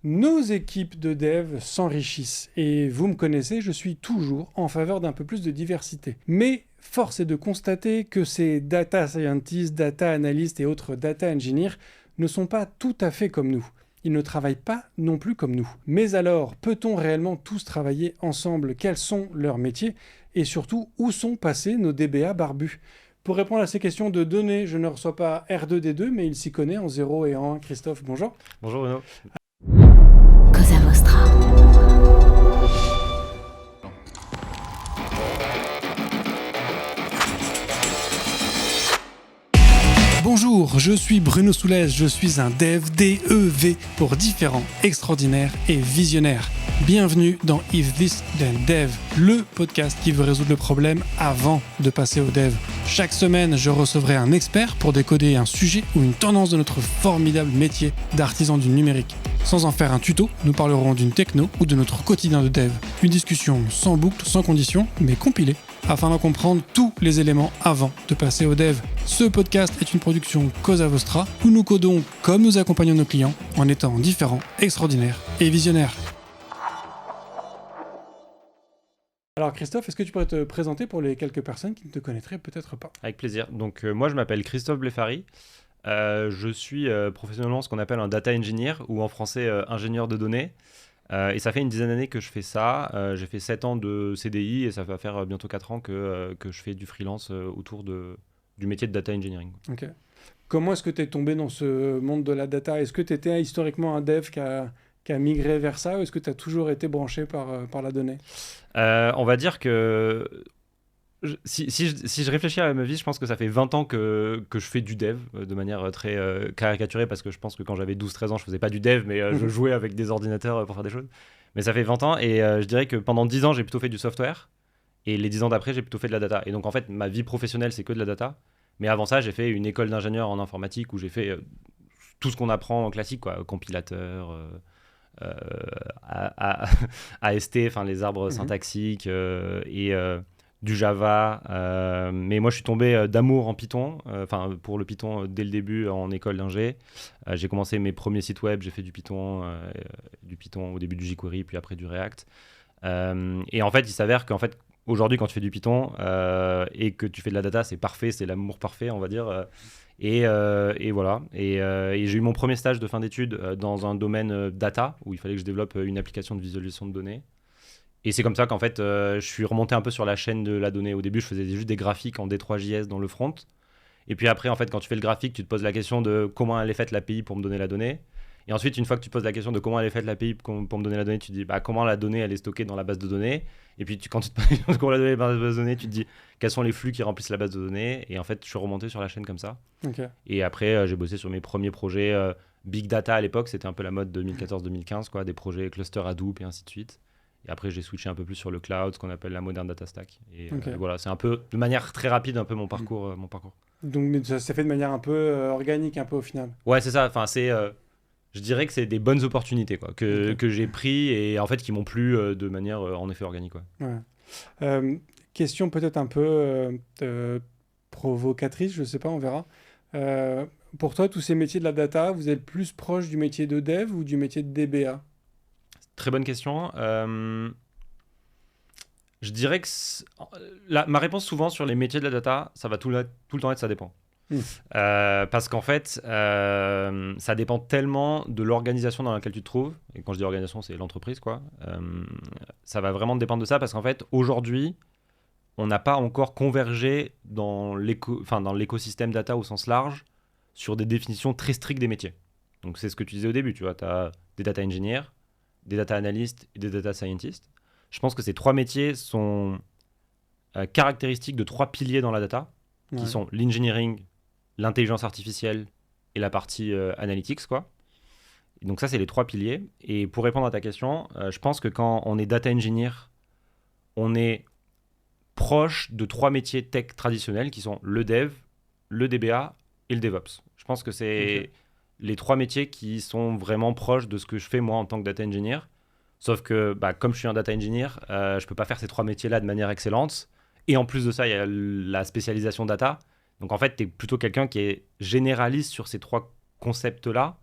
Nos équipes de dev s'enrichissent et vous me connaissez, je suis toujours en faveur d'un peu plus de diversité. Mais force est de constater que ces data scientists, data analysts et autres data engineers ne sont pas tout à fait comme nous. Ils ne travaillent pas non plus comme nous. Mais alors, peut-on réellement tous travailler ensemble? Quels sont leurs métiers? Et surtout, où sont passés nos DBA barbus? Pour répondre à ces questions de données, je ne reçois pas R2D2, mais il s'y connaît en 0 et en 1. Christophe, bonjour. Bonjour Bruno. Cosa Vostra. Bonjour, je suis Bruno Soulez, je suis un dev DEV pour différents, extraordinaires et visionnaires. Bienvenue dans If This Then Dev, le podcast qui veut résoudre le problème avant de passer au dev. Chaque semaine, je recevrai un expert pour décoder un sujet ou une tendance de notre formidable métier d'artisan du numérique. Sans en faire un tuto, nous parlerons d'une techno ou de notre quotidien de dev. Une discussion sans boucle, sans condition, mais compilée, afin d'en comprendre tous les éléments avant de passer au dev. Ce podcast est une production Cosa Vostra, où nous codons comme nous accompagnons nos clients, en étant différents, extraordinaires et visionnaires. Alors Christophe, est-ce que tu pourrais te présenter pour les quelques personnes qui ne te connaîtraient peut-être pas? Avec plaisir. Donc moi je m'appelle Christophe Blefary. Je suis professionnellement ce qu'on appelle un data engineer ou en français ingénieur de données. Et ça fait une dizaine d'années que je fais ça. J'ai fait 7 ans de CDI et ça va faire bientôt 4 ans que je fais du freelance autour du métier de data engineering. Ok. Comment est-ce que tu es tombé dans ce monde de la data? Est-ce que tu étais historiquement un dev qui a migré vers ça ou est-ce que tu as toujours été branché par la donnée? On va dire que si je réfléchis à ma vie, je pense que ça fait 20 ans que je fais du dev de manière très caricaturée parce que je pense que quand j'avais 12-13 ans, je faisais pas du dev, mais je jouais avec des ordinateurs pour faire des choses. Mais ça fait 20 ans et je dirais que pendant 10 ans, j'ai plutôt fait du software et les 10 ans d'après, j'ai plutôt fait de la data. Et donc en fait, ma vie professionnelle, c'est que de la data. Mais avant ça, j'ai fait une école d'ingénieur en informatique où j'ai fait tout ce qu'on apprend en classique, quoi, compilateur, euh, A- A- AST, enfin les arbres syntaxiques et du Java. Mais moi, je suis tombé d'amour en Python, enfin pour le Python dès le début en école d'ingé. J'ai commencé mes premiers sites web, j'ai fait du Python au début du jQuery, puis après du React. Et en fait, il s'avère qu'en fait, aujourd'hui, quand tu fais du Python et que tu fais de la data, c'est parfait, c'est l'amour parfait, on va dire. Et voilà. Et j'ai eu mon premier stage de fin d'études dans un domaine data, où il fallait que je développe une application de visualisation de données. Et c'est comme ça qu'en fait, je suis remonté un peu sur la chaîne de la donnée. Au début, je faisais juste des graphiques en D3JS dans le front. Et puis après, en fait, quand tu fais le graphique, tu te poses la question de comment elle est faite l'API pour me donner la donnée. Et ensuite, une fois que tu poses la question de comment elle est faite l'API pour me donner la donnée, tu te dis bah, comment la donnée elle est stockée dans la base de données. Et puis quand tu te poses la question de comment la donnée est dans la base de données, tu te dis quels sont les flux qui remplissent la base de données. Et en fait, je suis remonté sur la chaîne comme ça. Ok. Et après, j'ai bossé sur mes premiers projets Big Data à l'époque. C'était un peu la mode 2014-2015, quoi, des projets cluster Hadoop et ainsi de suite. Et après, j'ai switché un peu plus sur le cloud, ce qu'on appelle la modern data stack. Et Ok. voilà, c'est un peu, de manière très rapide, un peu mon parcours. Mon parcours. Donc mais ça s'est fait de manière un peu organique, un peu au final. Ouais, c'est ça. Enfin, je dirais que c'est des bonnes opportunités quoi, Ok. que j'ai pris et en fait qui m'ont plu de manière en effet organique. Quoi. Ouais. Question peut-être un peu provocatrice, je sais pas, on verra. Euh, pour toi, tous ces métiers de la data, vous êtes plus proche du métier de dev ou du métier de DBA? Très bonne question. Je dirais que ma réponse souvent sur les métiers de la data, ça va tout le temps être ça dépend. Hmm. Parce qu'en fait, ça dépend tellement de l'organisation dans laquelle tu te trouves. Et quand je dis organisation, c'est l'entreprise, quoi. Ça va vraiment dépendre de ça parce qu'en fait, aujourd'hui, on n'a pas encore convergé dans l'écosystème data au sens large sur des définitions très strictes des métiers. Donc, c'est ce que tu disais au début, tu vois. Tu as des data engineers, des data analysts et des data scientists. Je pense que ces trois métiers sont caractéristiques de trois piliers dans la data, qui Ouais. sont l'engineering, l'intelligence artificielle et la partie analytics, quoi. Et donc ça, c'est les trois piliers. Et pour répondre à ta question, je pense que quand on est data engineer, on est proche de trois métiers tech traditionnels qui sont le dev, le DBA et le DevOps. Je pense que c'est les trois métiers qui sont vraiment proches de ce que je fais moi en tant que data engineer. Sauf que bah, comme je suis un data engineer, je peux pas faire ces trois métiers-là de manière excellente. Et en plus de ça, il y a la spécialisation data. Donc en fait, tu es plutôt quelqu'un qui est généraliste sur ces trois concepts-là,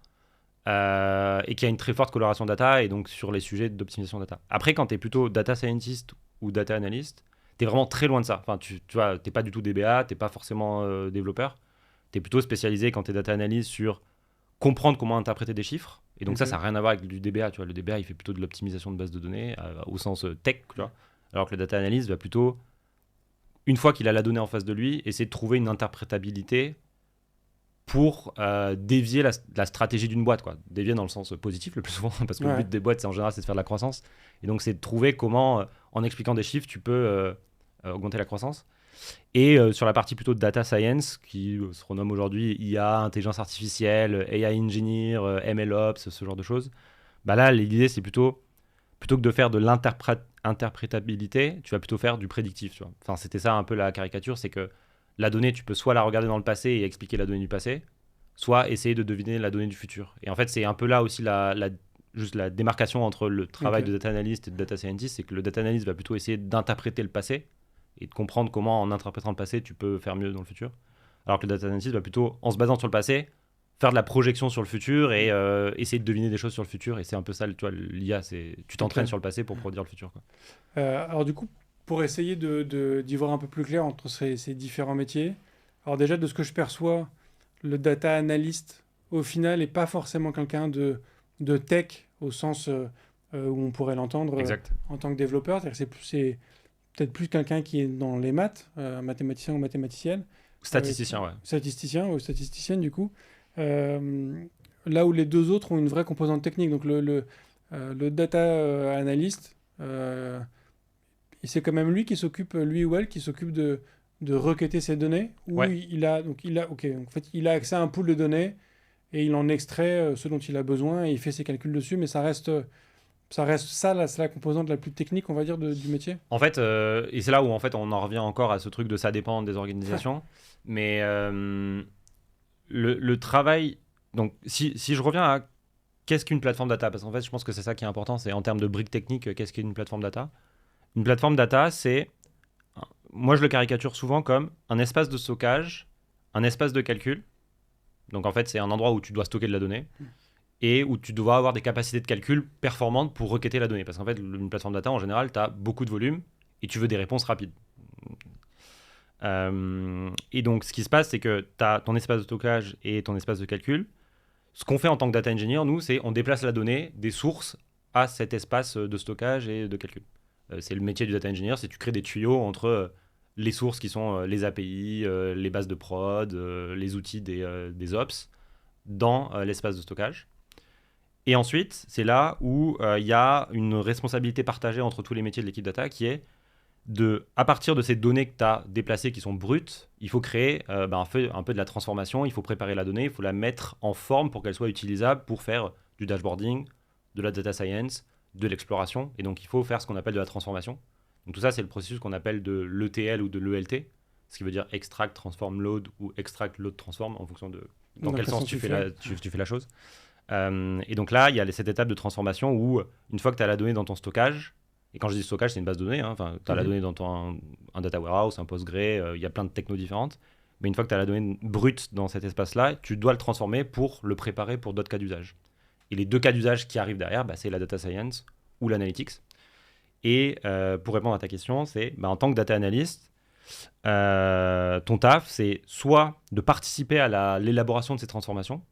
et qui a une très forte coloration data et donc sur les sujets d'optimisation data. Après, quand tu es plutôt data scientist ou data analyst, tu es vraiment très loin de ça. Enfin, tu vois, tu n'es pas du tout DBA, tu n'es pas forcément développeur. Tu es plutôt spécialisé quand tu es data analyst sur comprendre comment interpréter des chiffres. Et donc ça n'a rien à voir avec du DBA. Tu vois. Le DBA, il fait plutôt de l'optimisation de base de données au sens tech. Tu vois. Alors que le data analyst va plutôt, une fois qu'il a la donnée en face de lui, essayer de trouver une interprétabilité pour dévier la stratégie d'une boîte, quoi. Dévier dans le sens positif le plus souvent, parce que le but des boîtes, en général, c'est de faire de la croissance. Et donc, c'est de trouver comment, en expliquant des chiffres, tu peux augmenter la croissance. Et sur la partie plutôt de data science, qui se renomme aujourd'hui IA, intelligence artificielle, AI engineer, MLOps, ce genre de choses, bah là, l'idée, c'est plutôt que de faire de l'interprétabilité, tu vas plutôt faire du prédictif. Tu vois. Enfin, c'était ça un peu la caricature, c'est que la donnée, tu peux soit la regarder dans le passé et expliquer la donnée du passé, soit essayer de deviner la donnée du futur. Et en fait, c'est un peu là aussi juste la démarcation entre le travail de data analyst et de data scientist, c'est que le data analyst va plutôt essayer d'interpréter le passé et de comprendre comment, en interprétant le passé, tu peux faire mieux dans le futur. Alors que le data analyst va plutôt, en se basant sur le passé, faire de la projection sur le futur et essayer de deviner des choses sur le futur. Et c'est un peu ça, tu vois, l'IA, tu t'entraînes sur le passé pour prédire le futur, quoi. Alors du coup, pour essayer d'y voir un peu plus clair entre ces différents métiers, alors déjà, de ce que je perçois, le data analyst, au final, n'est pas forcément quelqu'un de tech, au sens où on pourrait l'entendre en tant que développeur. C'est-à-dire que c'est peut-être plus quelqu'un qui est dans les maths, mathématicien ou mathématicienne. Statisticien, Statisticien ou statisticienne, du coup. Là où les deux autres ont une vraie composante technique. Donc le data analyst, c'est quand même lui qui s'occupe, lui ou elle, qui s'occupe de requêter ces données. Où il a accès à un pool de données et il en extrait ce dont il a besoin et il fait ses calculs dessus. Mais ça reste ça, là, c'est la composante la plus technique, on va dire, du métier. En fait, et c'est là où en fait on en revient encore à ce truc de ça dépend des organisations. Mais le travail. Donc, si je reviens à qu'est-ce qu'une plateforme data, parce qu'en fait, je pense que c'est ça qui est important, c'est en termes de briques techniques, qu'est-ce qu'une plateforme data. Une plateforme data, c'est, moi je le caricature souvent comme un espace de stockage, un espace de calcul. Donc en fait, c'est un endroit où tu dois stocker de la donnée et où tu dois avoir des capacités de calcul performantes pour requêter la donnée. Parce qu'en fait, une plateforme data, en général, tu as beaucoup de volume et tu veux des réponses rapides. Et donc, ce qui se passe, c'est que tu as ton espace de stockage et ton espace de calcul. Ce qu'on fait en tant que data engineer, nous, c'est on déplace la donnée des sources à cet espace de stockage et de calcul. C'est le métier du data engineer, c'est tu crées des tuyaux entre les sources qui sont les API, les bases de prod, les outils des ops dans l'espace de stockage. Et ensuite, c'est là où il y a une responsabilité partagée entre tous les métiers de l'équipe data qui est à partir de ces données que tu as déplacées qui sont brutes, il faut créer un peu de la transformation, il faut préparer la donnée, il faut la mettre en forme pour qu'elle soit utilisable pour faire du dashboarding, de la data science, de l'exploration. Et donc, il faut faire ce qu'on appelle de la transformation. Donc, tout ça, c'est le processus qu'on appelle de l'ETL ou de l'ELT, ce qui veut dire extract, transform, load ou extract, load, transform en fonction de dans quel sens tu fais la chose. Et donc là, il y a cette étape de transformation où, une fois que tu as la donnée dans ton stockage, et quand je dis stockage, c'est une base de données, tu as la donnée dans un data warehouse, un Postgre, il y a plein de technos différentes. Mais une fois que tu as la donnée brute dans cet espace-là, tu dois le transformer pour le préparer pour d'autres cas d'usage. Et les deux cas d'usage qui arrivent derrière, c'est la data science ou l'analytics. Et pour répondre à ta question, c'est en tant que data analyst, ton taf, c'est soit de participer à l'élaboration de ces transformations,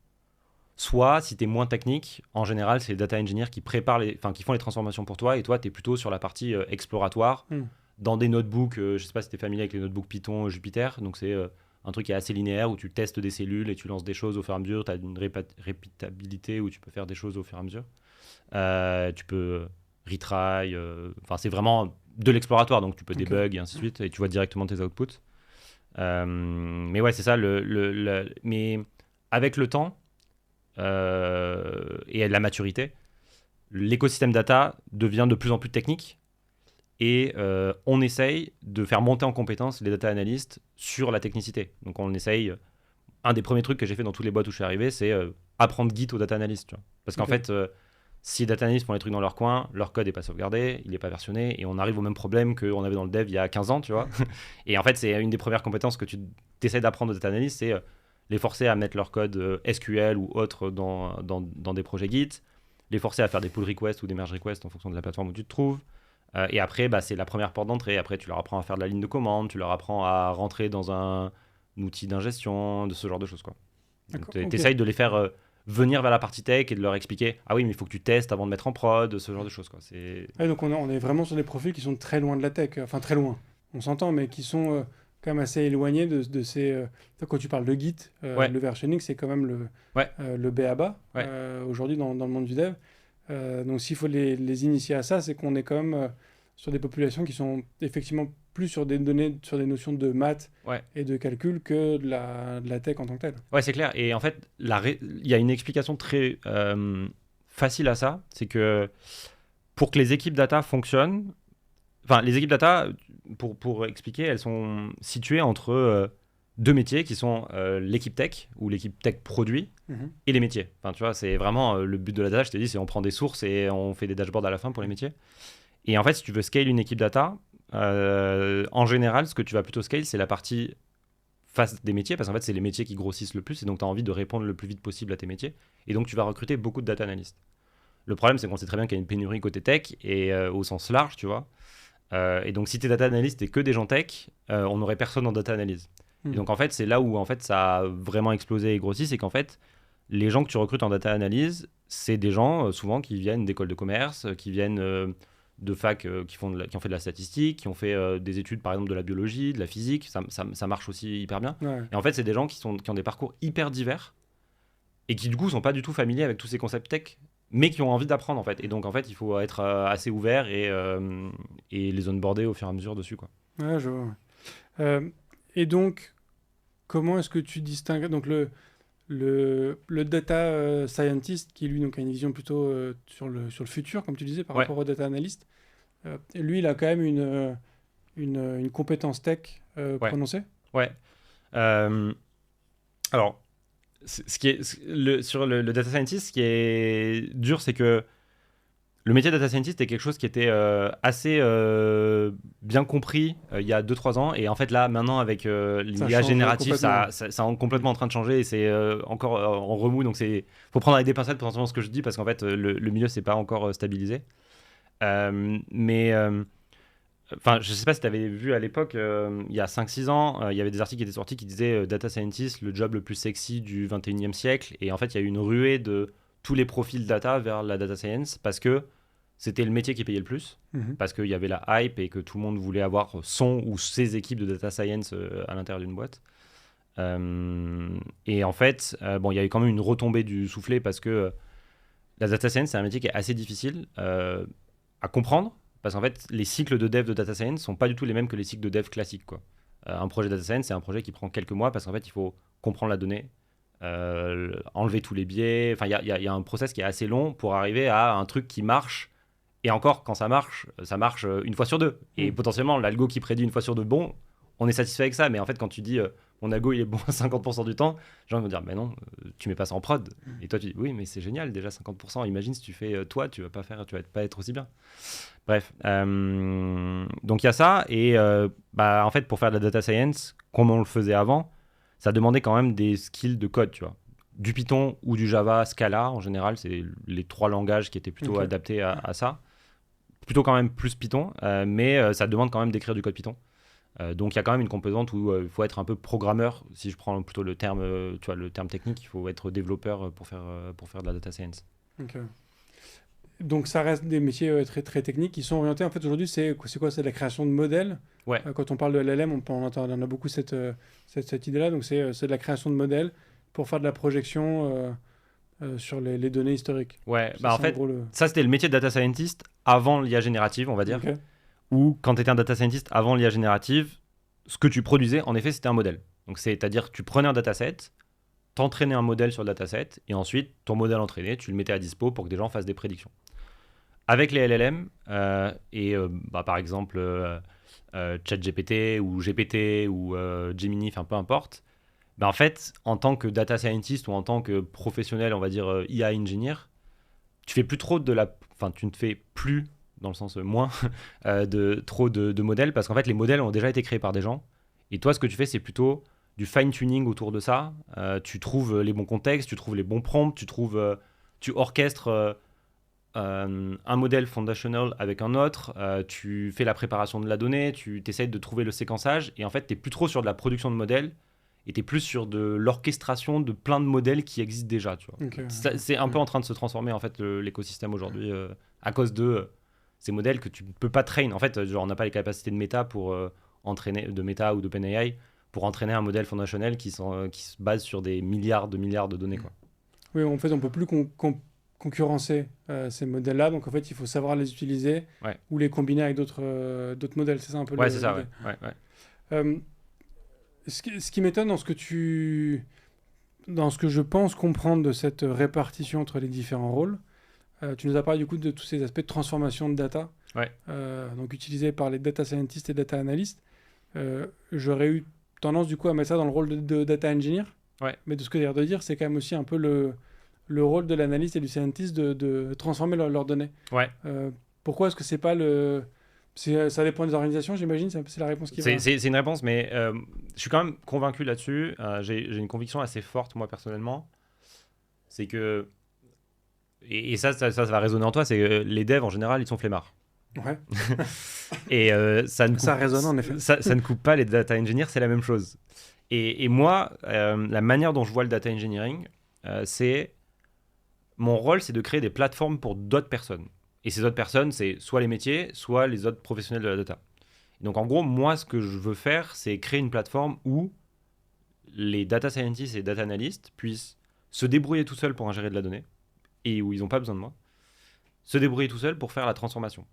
soit, si tu es moins technique, en général, c'est les data engineers qui font les transformations pour toi, et toi, tu es plutôt sur la partie exploratoire, dans des notebooks, je ne sais pas si tu es familier avec les notebooks Python, Jupyter, donc c'est un truc qui est assez linéaire, où tu testes des cellules et tu lances des choses au fur et à mesure, tu as une répétabilité où tu peux faire des choses au fur et à mesure. Tu peux retry, c'est vraiment de l'exploratoire, donc tu peux debug et ainsi de suite, et tu vois directement tes outputs. Mais ouais, c'est ça, mais avec le temps, et la maturité, l'écosystème data devient de plus en plus technique et on essaye de faire monter en compétence les data analysts sur la technicité. Donc on essaye, un des premiers trucs que j'ai fait dans toutes les boîtes où je suis arrivé, c'est apprendre Git aux data analysts, tu vois. Parce qu'en fait, si les data analysts font les trucs dans leur coin, leur code n'est pas sauvegardé, il n'est pas versionné, et on arrive au même problème qu'on avait dans le dev il y a 15 ans, tu vois. Et en fait, c'est une des premières compétences que tu essaies d'apprendre aux data analysts, c'est les forcer à mettre leur code SQL ou autre dans des projets Git, les forcer à faire des pull requests ou des merge requests en fonction de la plateforme où tu te trouves. Et après, c'est la première porte d'entrée. Après, tu leur apprends à faire de la ligne de commande, tu leur apprends à rentrer dans un outil d'ingestion, de ce genre de choses, quoi. Tu essayes de les faire venir vers la partie tech et de leur expliquer « Ah oui, mais il faut que tu testes avant de mettre en prod », ce genre de choses, quoi. Donc on est vraiment sur des profils qui sont très loin de la tech. Enfin, très loin, on s'entend, mais qui sont quand même assez éloignés de ces... Quand tu parles de Git, le versioning, c'est quand même le b.a.-ba aujourd'hui dans le monde du dev. Donc s'il faut les initier à ça, c'est qu'on est quand même sur des populations qui sont effectivement plus sur des données, sur des notions de maths et de calcul que de la tech en tant que telle. Ouais, c'est clair. Et en fait, il y a une explication très facile à ça. C'est que pour que les équipes data fonctionnent, enfin, les équipes data, pour expliquer, elles sont situées entre deux métiers qui sont l'équipe tech ou l'équipe tech produit et les métiers. Enfin, tu vois, c'est vraiment le but de la data, je t'ai dit, c'est on prend des sources et on fait des dashboards à la fin pour les métiers. Et en fait, si tu veux scale une équipe data, en général, ce que tu vas plutôt scale, c'est la partie face des métiers, parce qu'en fait, c'est les métiers qui grossissent le plus, et donc tu as envie de répondre le plus vite possible à tes métiers. Et donc, tu vas recruter beaucoup de data analysts. Le problème, c'est qu'on sait très bien qu'il y a une pénurie côté tech, et au sens large, tu vois. Et donc, si tes data analystes et que des gens tech, on n'aurait personne en data analyse. Et donc, en fait, c'est là où en fait, ça a vraiment explosé et grossi, c'est qu'en fait, les gens que tu recrutes en data analyse, c'est des gens, souvent, qui viennent d'écoles de commerce, qui viennent... de fac qui ont fait de la statistique, qui ont fait des études par exemple de la biologie, de la physique, ça marche aussi hyper bien. Ouais. Et en fait, c'est des gens qui ont des parcours hyper divers et qui du coup sont pas du tout familiers avec tous ces concepts tech, mais qui ont envie d'apprendre en fait. Et donc en fait, il faut être assez ouvert et les onboarder au fur et à mesure dessus, quoi. Ouais, je vois. Et donc, comment est-ce que tu distingues donc le data scientist qui lui donc a une vision plutôt sur le futur, comme tu disais, par rapport au data analyst, lui il a quand même une compétence tech prononcée. Ouais. Alors, sur le data scientist, ce qui est dur, c'est que le métier de data scientist est quelque chose qui était assez bien compris il y a 2-3 ans. Et en fait, là, maintenant, avec l'IA générative, ça est complètement en train de changer et c'est encore en remous. Donc, il faut prendre avec des pincettes pour entendre ce que je dis parce qu'en fait, le milieu, c'est pas encore stabilisé. Enfin, je sais pas si tu avais vu à l'époque, il y a 5-6 ans, il y avait des articles qui étaient sortis qui disaient Data Scientist, le job le plus sexy du 21e siècle. Et en fait, il y a eu une ruée de tous les profils data vers la data science parce que c'était le métier qui payait le plus, parce qu'il y avait la hype et que tout le monde voulait avoir son ou ses équipes de data science à l'intérieur d'une boîte. Et en fait, il y a eu quand même une retombée du soufflet parce que la data science, c'est un métier qui est assez difficile à comprendre. Parce qu'en fait, les cycles de dev de data science ne sont pas du tout les mêmes que les cycles de dev classiques, quoi. Un projet data science, c'est un projet qui prend quelques mois parce qu'en fait, il faut comprendre la donnée, enlever tous les biais. Enfin, il y a un process qui est assez long pour arriver à un truc qui marche. Et encore, quand ça marche une fois sur deux. Et potentiellement, l'algo qui prédit une fois sur deux, bon, on est satisfait avec ça. Mais en fait, quand tu dis mon algo il est bon à 50% du temps, les gens vont dire mais non, tu mets pas ça en prod. Et toi, tu dis oui, mais c'est génial, déjà 50%. Imagine si tu fais toi, tu vas pas être aussi bien. Bref, donc il y a ça, et en fait, pour faire de la data science, comme on le faisait avant, ça demandait quand même des skills de code, tu vois. Du Python ou du Java, Scala, en général, c'est les 3 langages qui étaient plutôt adaptés à ça. Plutôt quand même plus Python, mais ça demande quand même d'écrire du code Python. Donc il y a quand même une composante où il faut être un peu programmeur, si je prends plutôt le terme, tu vois, le terme technique, il faut être développeur pour faire de la data science. Ok. Donc ça reste des métiers très, très techniques qui sont orientés, en fait aujourd'hui c'est quoi? C'est de la création de modèles. Ouais. Quand on parle de LLM, on a beaucoup cette idée-là, donc c'est de la création de modèles pour faire de la projection sur les données historiques. Ouais, en fait, ça c'était le métier de data scientist avant l'IA générative, on va dire. Okay. Ou quand tu étais un data scientist avant l'IA générative, ce que tu produisais, en effet, c'était un modèle. Donc c'est-à-dire tu prenais un dataset, t'entraînais un modèle sur le dataset, et ensuite, ton modèle entraîné, tu le mettais à dispo pour que des gens fassent des prédictions. Avec les LLM, par exemple ChatGPT ou GPT ou Gemini, enfin peu importe, en fait, en tant que data scientist ou en tant que professionnel, on va dire IA engineer, tu ne fais plus, dans le sens moins, trop de modèles, parce qu'en fait, les modèles ont déjà été créés par des gens, et toi, ce que tu fais, c'est plutôt du fine-tuning autour de ça. Tu trouves les bons contextes, tu trouves les bons prompts, tu orchestres un modèle foundational avec un autre, tu fais la préparation de la donnée, tu essaies de trouver le séquençage, et en fait, tu n'es plus trop sur de la production de modèles, et tu es plus sur de l'orchestration de plein de modèles qui existent déjà. Tu vois. Okay. C'est un peu en train de se transformer, en fait, l'écosystème aujourd'hui, à cause de ces modèles que tu ne peux pas train. En fait, genre, on n'a pas les capacités de méta pour entraîner, de méta ou d'OpenAI, pour entraîner un modèle fondationnel qui se base sur des milliards de données. Quoi. Oui, en fait, on ne peut plus concurrencer ces modèles-là, donc en fait, il faut savoir les utiliser ou les combiner avec d'autres modèles. C'est ça un peu c'est ça, ouais. Ce qui m'étonne dans ce que je pense comprendre de cette répartition entre les différents rôles, tu nous as parlé du coup de tous ces aspects de transformation de data, donc utilisés par les data scientists et data analysts. J'aurais eu tendance du coup à mettre ça dans le rôle de data engineer, mais de ce que tu as l'air de dire, c'est quand même aussi un peu le rôle de l'analyste et du scientist de transformer leurs données. Pourquoi est-ce que c'est pas ça dépend des organisations, j'imagine, c'est la réponse qui va. C'est une réponse, mais je suis quand même convaincu là-dessus. J'ai une conviction assez forte, moi, personnellement. C'est que... Et ça va résonner en toi, c'est que les devs, en général, ils sont flemmards. Ouais. Et ça résonne, en effet. Ça ne coupe pas les data engineers, c'est la même chose. Et moi, la manière dont je vois le data engineering, c'est... Mon rôle, c'est de créer des plateformes pour d'autres personnes. Et ces autres personnes, c'est soit les métiers, soit les autres professionnels de la data. Donc en gros, moi, ce que je veux faire, c'est créer une plateforme où les data scientists et data analysts puissent se débrouiller tout seuls pour ingérer de la donnée, et où ils n'ont pas besoin de moi, se débrouiller tout seuls pour faire la transformation,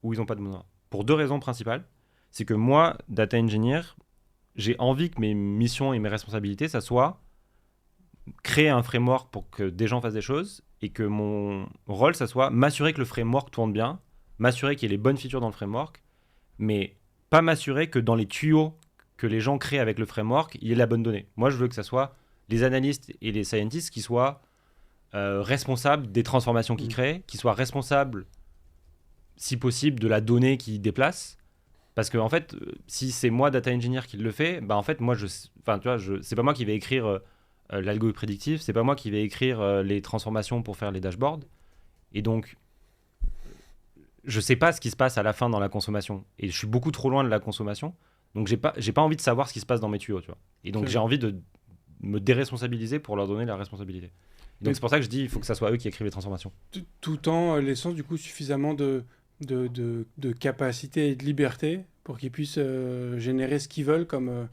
où ils n'ont pas besoin de moi. Pour deux raisons principales. C'est que moi, data engineer, j'ai envie que mes missions et mes responsabilités, ça soit créer un framework pour que des gens fassent des choses, et que mon rôle, ça soit m'assurer que le framework tourne bien, m'assurer qu'il y ait les bonnes features dans le framework, mais pas m'assurer que dans les tuyaux que les gens créent avec le framework, il y ait la bonne donnée. Moi, je veux que ça soit les analystes et les scientists qui soient responsables des transformations qu'ils créent, qui soient responsables, si possible, de la donnée qu'ils déplacent. Parce que, en fait, si c'est moi, data engineer, qui le fait, bah, en fait, moi, c'est pas moi qui vais écrire... l'algo prédictif, c'est pas moi qui vais écrire les transformations pour faire les dashboards. Et donc, je sais pas ce qui se passe à la fin dans la consommation. Et je suis beaucoup trop loin de la consommation. Donc, j'ai pas envie de savoir ce qui se passe dans mes tuyaux, tu vois. Et donc, j'ai envie de me déresponsabiliser pour leur donner la responsabilité. Et donc, c'est pour ça que je dis il faut que ça soit eux qui écrivent les transformations. Tout en laissant, du coup, suffisamment de capacité et de liberté pour qu'ils puissent générer ce qu'ils veulent comme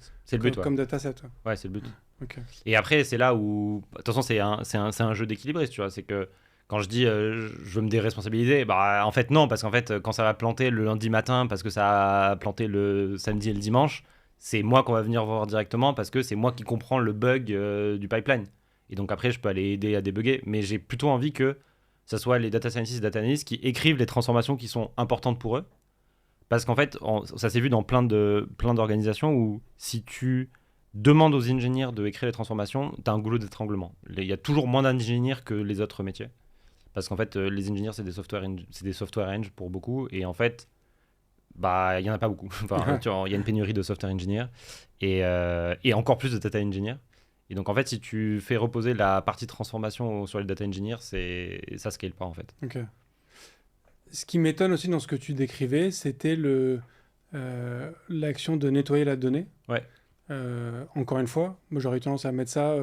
dataset. Ouais, c'est le but. Okay. Et après, c'est là où... De toute façon, c'est un jeu d'équilibriste, tu vois. C'est que quand je dis je veux me déresponsabiliser, bah, en fait, non. Parce qu'en fait, quand ça va planter le lundi matin, parce que ça a planté le samedi et le dimanche, c'est moi qu'on va venir voir directement parce que c'est moi qui comprends le bug du pipeline. Et donc après, je peux aller aider à débugger. Mais j'ai plutôt envie que ça soit les data scientists et data analysts qui écrivent les transformations qui sont importantes pour eux. Parce qu'en fait, ça s'est vu dans plein d'organisations où si tu... demande aux ingénieurs de écrire les transformations, tu as un goulot d'étranglement. Il y a toujours moins d'ingénieurs que les autres métiers. Parce qu'en fait, les ingénieurs, c'est des software eng pour beaucoup. Et en fait, bah, il n'y en a pas beaucoup. Enfin, il y a une pénurie de software engineers et encore plus de data engineers. Et donc, en fait, si tu fais reposer la partie transformation sur les data engineers, ça scale pas, en fait. Ok. Ce qui m'étonne aussi dans ce que tu décrivais, c'était l'action de nettoyer la donnée. Ouais. Encore une fois, moi j'aurais tendance à mettre ça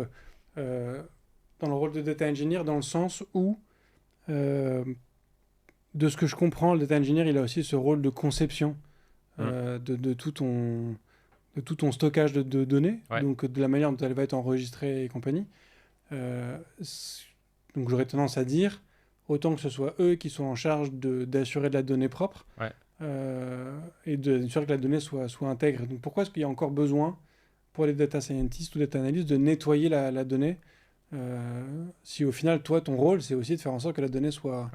dans le rôle de data engineer, dans le sens où, de ce que je comprends, le data engineer, il a aussi ce rôle de conception de tout ton stockage de données, donc de la manière dont elle va être enregistrée et compagnie. Donc j'aurais tendance à dire, autant que ce soit eux qui sont en charge d'assurer de la donnée propre, et d'assurer que la donnée soit intègre. Donc pourquoi est-ce qu'il y a encore besoin pour les data scientists ou data analysts de nettoyer la donnée si au final, toi, ton rôle, c'est aussi de faire en sorte que la donnée soit...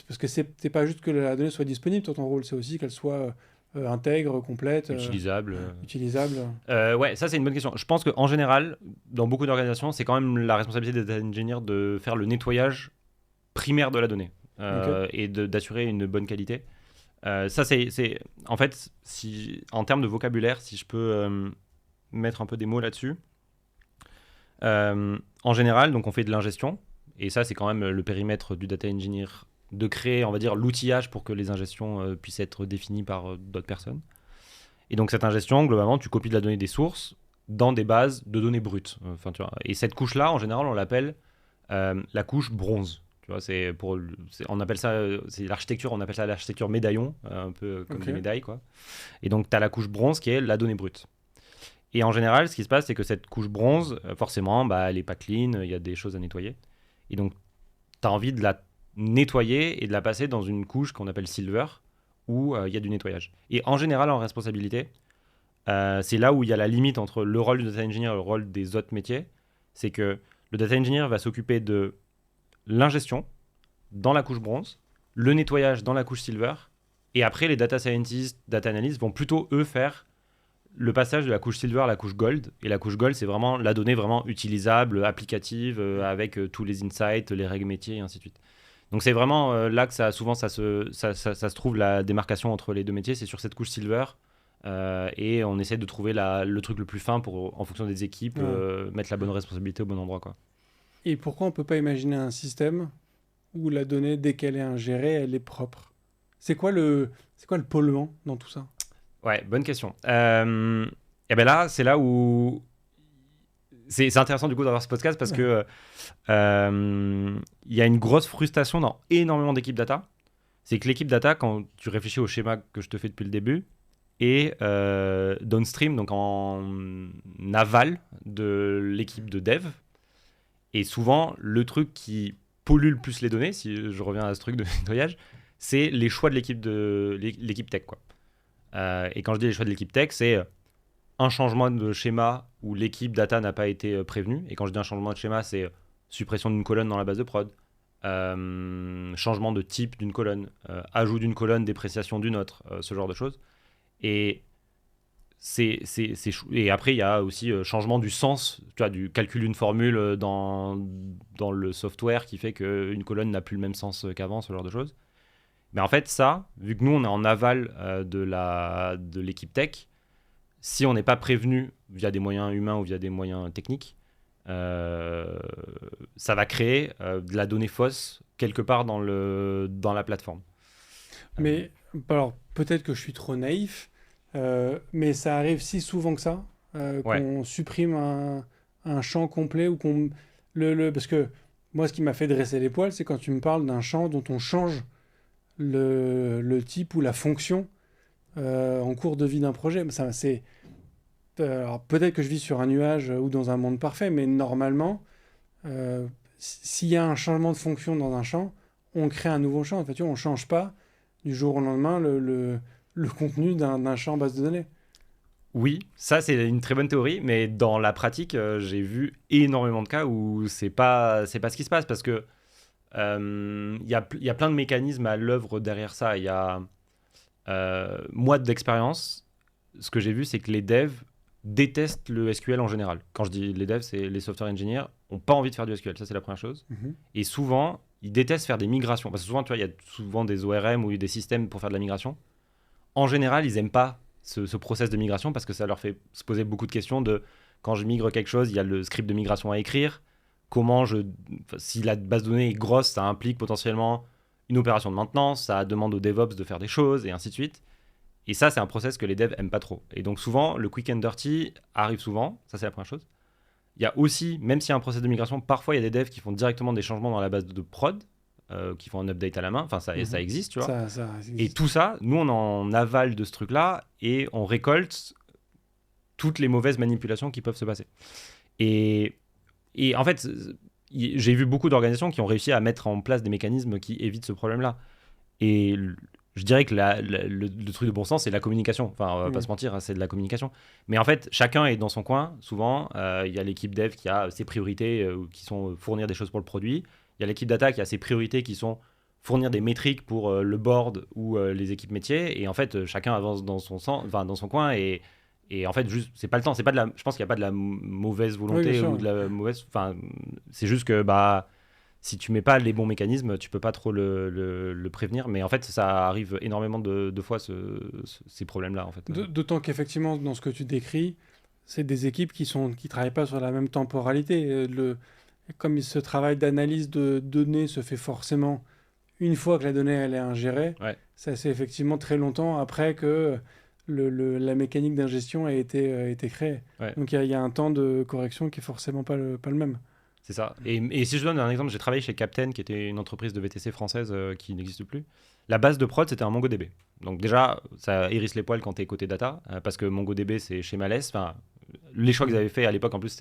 Parce que c'est pas juste que la donnée soit disponible, toi, ton rôle, c'est aussi qu'elle soit intègre, complète... Utilisable. Ouais, ça, c'est une bonne question. Je pense qu'en général, dans beaucoup d'organisations, c'est quand même la responsabilité des data engineers de faire le nettoyage primaire de la donnée et d'assurer une bonne qualité. Ça, c'est... En fait, en termes de vocabulaire, si je peux mettre un peu des mots là-dessus. En général, donc on fait de l'ingestion, et ça c'est quand même le périmètre du data engineer, de créer, on va dire, l'outillage pour que les ingestions puissent être définies par d'autres personnes. Et donc cette ingestion, globalement, tu copies de la donnée des sources dans des bases de données brutes. Tu vois. Et cette couche-là, en général, on l'appelle la couche bronze. Tu vois, on appelle ça, c'est l'architecture, on appelle ça l'architecture médaillon, un peu comme des médailles, quoi. Et donc tu as la couche bronze qui est la donnée brute. Et en général, ce qui se passe, c'est que cette couche bronze, forcément, elle n'est pas clean, il y a des choses à nettoyer. Et donc, tu as envie de la nettoyer et de la passer dans une couche qu'on appelle silver, où il y a du nettoyage. Et en général, en responsabilité, c'est là où il y a la limite entre le rôle du data engineer et le rôle des autres métiers. C'est que le data engineer va s'occuper de l'ingestion dans la couche bronze, le nettoyage dans la couche silver, et après, les data scientists, data analysts vont plutôt, eux, faire le passage de la couche silver à la couche gold. Et la couche gold, c'est vraiment la donnée vraiment utilisable, applicative, avec tous les insights, les règles métiers, et ainsi de suite. Donc c'est vraiment là que ça se trouve la démarcation entre les deux métiers, c'est sur cette couche silver, et on essaie de trouver le truc le plus fin pour, en fonction des équipes, mettre la bonne responsabilité au bon endroit, quoi. Et pourquoi on ne peut pas imaginer un système où la donnée, dès qu'elle est ingérée, elle est propre? C'est quoi le polluant dans tout ça? Ouais, bonne question. Et ben là, c'est là où c'est intéressant du coup d'avoir ce podcast parce que y a une grosse frustration dans énormément d'équipes data. C'est que l'équipe data, quand tu réfléchis au schéma que je te fais depuis le début, est downstream, donc en aval de l'équipe de dev. Et souvent, le truc qui pollue le plus les données, si je reviens à ce truc de nettoyage, c'est les choix de l'équipe tech, quoi. Et quand je dis les choix de l'équipe tech, c'est un changement de schéma où l'équipe data n'a pas été prévenue. Et quand je dis un changement de schéma, c'est suppression d'une colonne dans la base de prod, changement de type d'une colonne, ajout d'une colonne, dépréciation d'une autre, ce genre de choses. Et, et après, il y a aussi changement du sens, tu vois, du calcul d'une formule dans le software qui fait qu'une colonne n'a plus le même sens qu'avant, ce genre de choses. Mais en fait, ça, vu que nous, on est en aval de l'équipe tech, si on n'est pas prévenu via des moyens humains ou via des moyens techniques, ça va créer de la donnée fausse quelque part dans la plateforme. Mais alors, peut-être que je suis trop naïf, mais ça arrive si souvent que ça, qu'on supprime un champ complet ou qu'on... Parce que moi, ce qui m'a fait dresser les poils, c'est quand tu me parles d'un champ dont on change le type ou la fonction en cours de vie d'un projet. Ça, c'est... Alors, peut-être que je vis sur un nuage ou dans un monde parfait, mais normalement, s'il y a un changement de fonction dans un champ, on crée un nouveau champ. En fait, tu vois, on ne change pas du jour au lendemain le contenu d'un champ base de données. Oui, ça c'est une très bonne théorie, mais dans la pratique, j'ai vu énormément de cas où c'est pas ce qui se passe parce que y a plein de mécanismes à l'œuvre derrière ça. Il y a moi d'expérience, ce que j'ai vu, c'est que les devs détestent le SQL en général. Quand je dis les devs, c'est les software engineers n'ont pas envie de faire du SQL, ça c'est la première chose. Et souvent, ils détestent faire des migrations parce que souvent, tu vois, il y a souvent des ORM ou des systèmes pour faire de la migration. En général, ils n'aiment pas ce process de migration parce que ça leur fait se poser beaucoup de questions de quand je migre quelque chose, il y a le script de migration à écrire. Si la base de données est grosse, ça implique potentiellement une opération de maintenance, ça demande aux DevOps de faire des choses et ainsi de suite. Et ça, c'est un process que les devs aiment pas trop. Et donc souvent, le quick and dirty arrive souvent, ça c'est la première chose. Il y a aussi, même s'il y a un process de migration, parfois il y a des devs qui font directement des changements dans la base de prod, qui font un update à la main, enfin ça existe, tu vois. Ça existe. Et tout ça, nous on en aval de ce truc-là et on récolte toutes les mauvaises manipulations qui peuvent se passer. Et en fait, j'ai vu beaucoup d'organisations qui ont réussi à mettre en place des mécanismes qui évitent ce problème-là. Et je dirais que le truc de bon sens, c'est la communication. Enfin, on va pas se mentir, hein, c'est de la communication. Mais en fait, chacun est dans son coin. Souvent, il y a l'équipe dev qui a ses priorités, qui sont fournir des choses pour le produit. Il y a l'équipe data qui a ses priorités, qui sont fournir des métriques pour le board ou les équipes métiers. Et en fait, chacun avance dans son coin. Et en fait, juste, c'est pas le temps. Je pense qu'il n'y a pas de la mauvaise volonté ou de la mauvaise. Enfin, c'est juste que si tu mets pas les bons mécanismes, tu peux pas trop le prévenir. Mais en fait, ça arrive énormément de fois ces problèmes-là. En fait. D'autant qu'effectivement, dans ce que tu décris, c'est des équipes qui travaillent pas sur la même temporalité. Comme ce travail d'analyse de données se fait forcément une fois que la donnée elle est ingérée, Ouais. ça c'est effectivement très longtemps après que la mécanique d'ingestion a été créée. Ouais. Donc il y a un temps de correction qui est forcément pas le même. C'est ça. Et si je donne un exemple, j'ai travaillé chez Captain, qui était une entreprise de VTC française qui n'existe plus. La base de prod, c'était un MongoDB. Donc déjà, ça hérisse les poils quand tu es côté data, parce que MongoDB, c'est schémaless. Enfin, les choix qu'ils avaient fait à l'époque, en plus,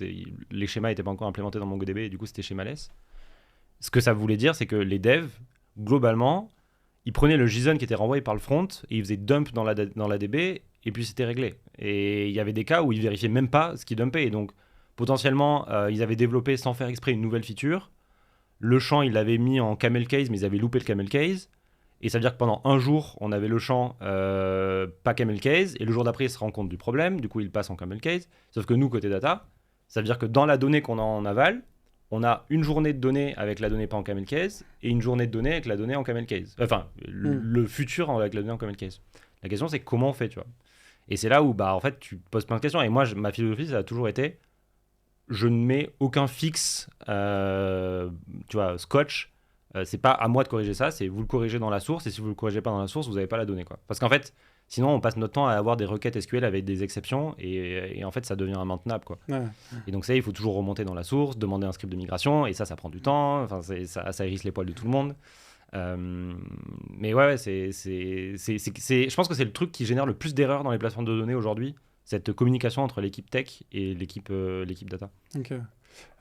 les schémas n'étaient pas encore implémentés dans MongoDB, et du coup, c'était schémaless. Ce que ça voulait dire, c'est que les devs, globalement, ils prenaient le JSON qui était renvoyé par le front, et ils faisaient dump dans la DB, et puis c'était réglé. Et il y avait des cas où ils vérifiaient même pas ce qu'ils dumpaient. Et donc, potentiellement, ils avaient développé sans faire exprès une nouvelle feature. Le champ, ils l'avaient mis en camel case, mais ils avaient loupé le camel case. Et ça veut dire que pendant un jour, on avait le champ pas camel case, et le jour d'après, ils se rendent compte du problème, du coup, ils passent en camel case. Sauf que nous, côté data, ça veut dire que dans la donnée qu'on a en aval, on a une journée de données avec la donnée pas en camel case, et une journée de données avec la donnée en camel case. Enfin, le futur avec la donnée en camel case. La question, c'est comment on fait, tu vois. Et c'est là où, en fait, tu poses plein de questions. Et moi, ma philosophie, ça a toujours été, je ne mets aucun fixe, tu vois, scotch. C'est pas à moi de corriger ça, c'est vous le corrigez dans la source, et si vous le corrigez pas dans la source, vous n'avez pas la donnée, quoi. Parce qu'en fait, sinon on passe notre temps à avoir des requêtes SQL avec des exceptions, et en fait ça devient immaintenable, quoi. Ouais. Et donc ça, il faut toujours remonter dans la source, demander un script de migration, et ça prend du temps. Enfin, ça hérisse les poils de tout le monde. Mais ouais, je pense que c'est le truc qui génère le plus d'erreurs dans les plateformes de données aujourd'hui, cette communication entre l'équipe tech et l'équipe data. Ok.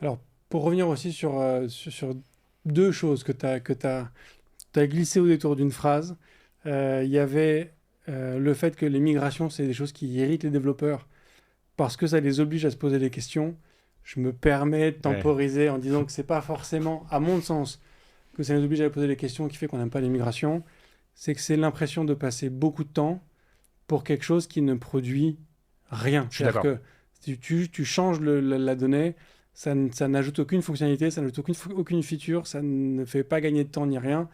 Alors, pour revenir aussi sur deux choses que tu as glissées au détour d'une phrase, il y avait le fait que les migrations, c'est des choses qui irritent les développeurs parce que ça les oblige à se poser des questions. Je me permets de temporiser en disant que c'est pas forcément, à mon sens, que ça les oblige à poser des questions qui fait qu'on n'aime pas les migrations. C'est que c'est l'impression de passer beaucoup de temps pour quelque chose qui ne produit rien. Je suis d'accord. Que tu changes la donnée, ça n'ajoute aucune fonctionnalité, ça n'ajoute aucune feature, ça ne fait pas gagner de temps ni rien,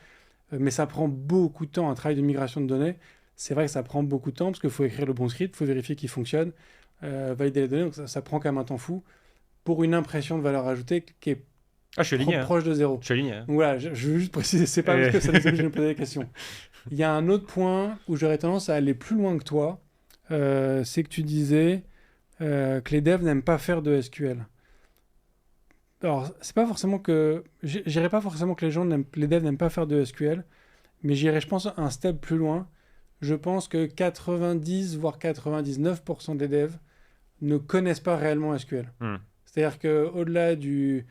mais ça prend beaucoup de temps, un travail de migration de données. C'est vrai que ça prend beaucoup de temps parce qu'il faut écrire le bon script, il faut vérifier qu'il fonctionne, valider les données, donc ça prend quand même un temps fou pour une impression de valeur ajoutée qui est proche de zéro. Je suis aligné. Donc voilà, je veux juste préciser, c'est pas parce que ça nous oblige à nous poser des questions. Il y a un autre point où j'aurais tendance à aller plus loin que toi, c'est que tu disais que les devs n'aiment pas faire de SQL. Alors, c'est pas forcément que... J'irais pas forcément que les devs n'aiment pas faire de SQL, mais j'irais, je pense, un step plus loin. Je pense que 90, voire 99% des devs ne connaissent pas réellement SQL. C'est-à-dire qu'au-delà du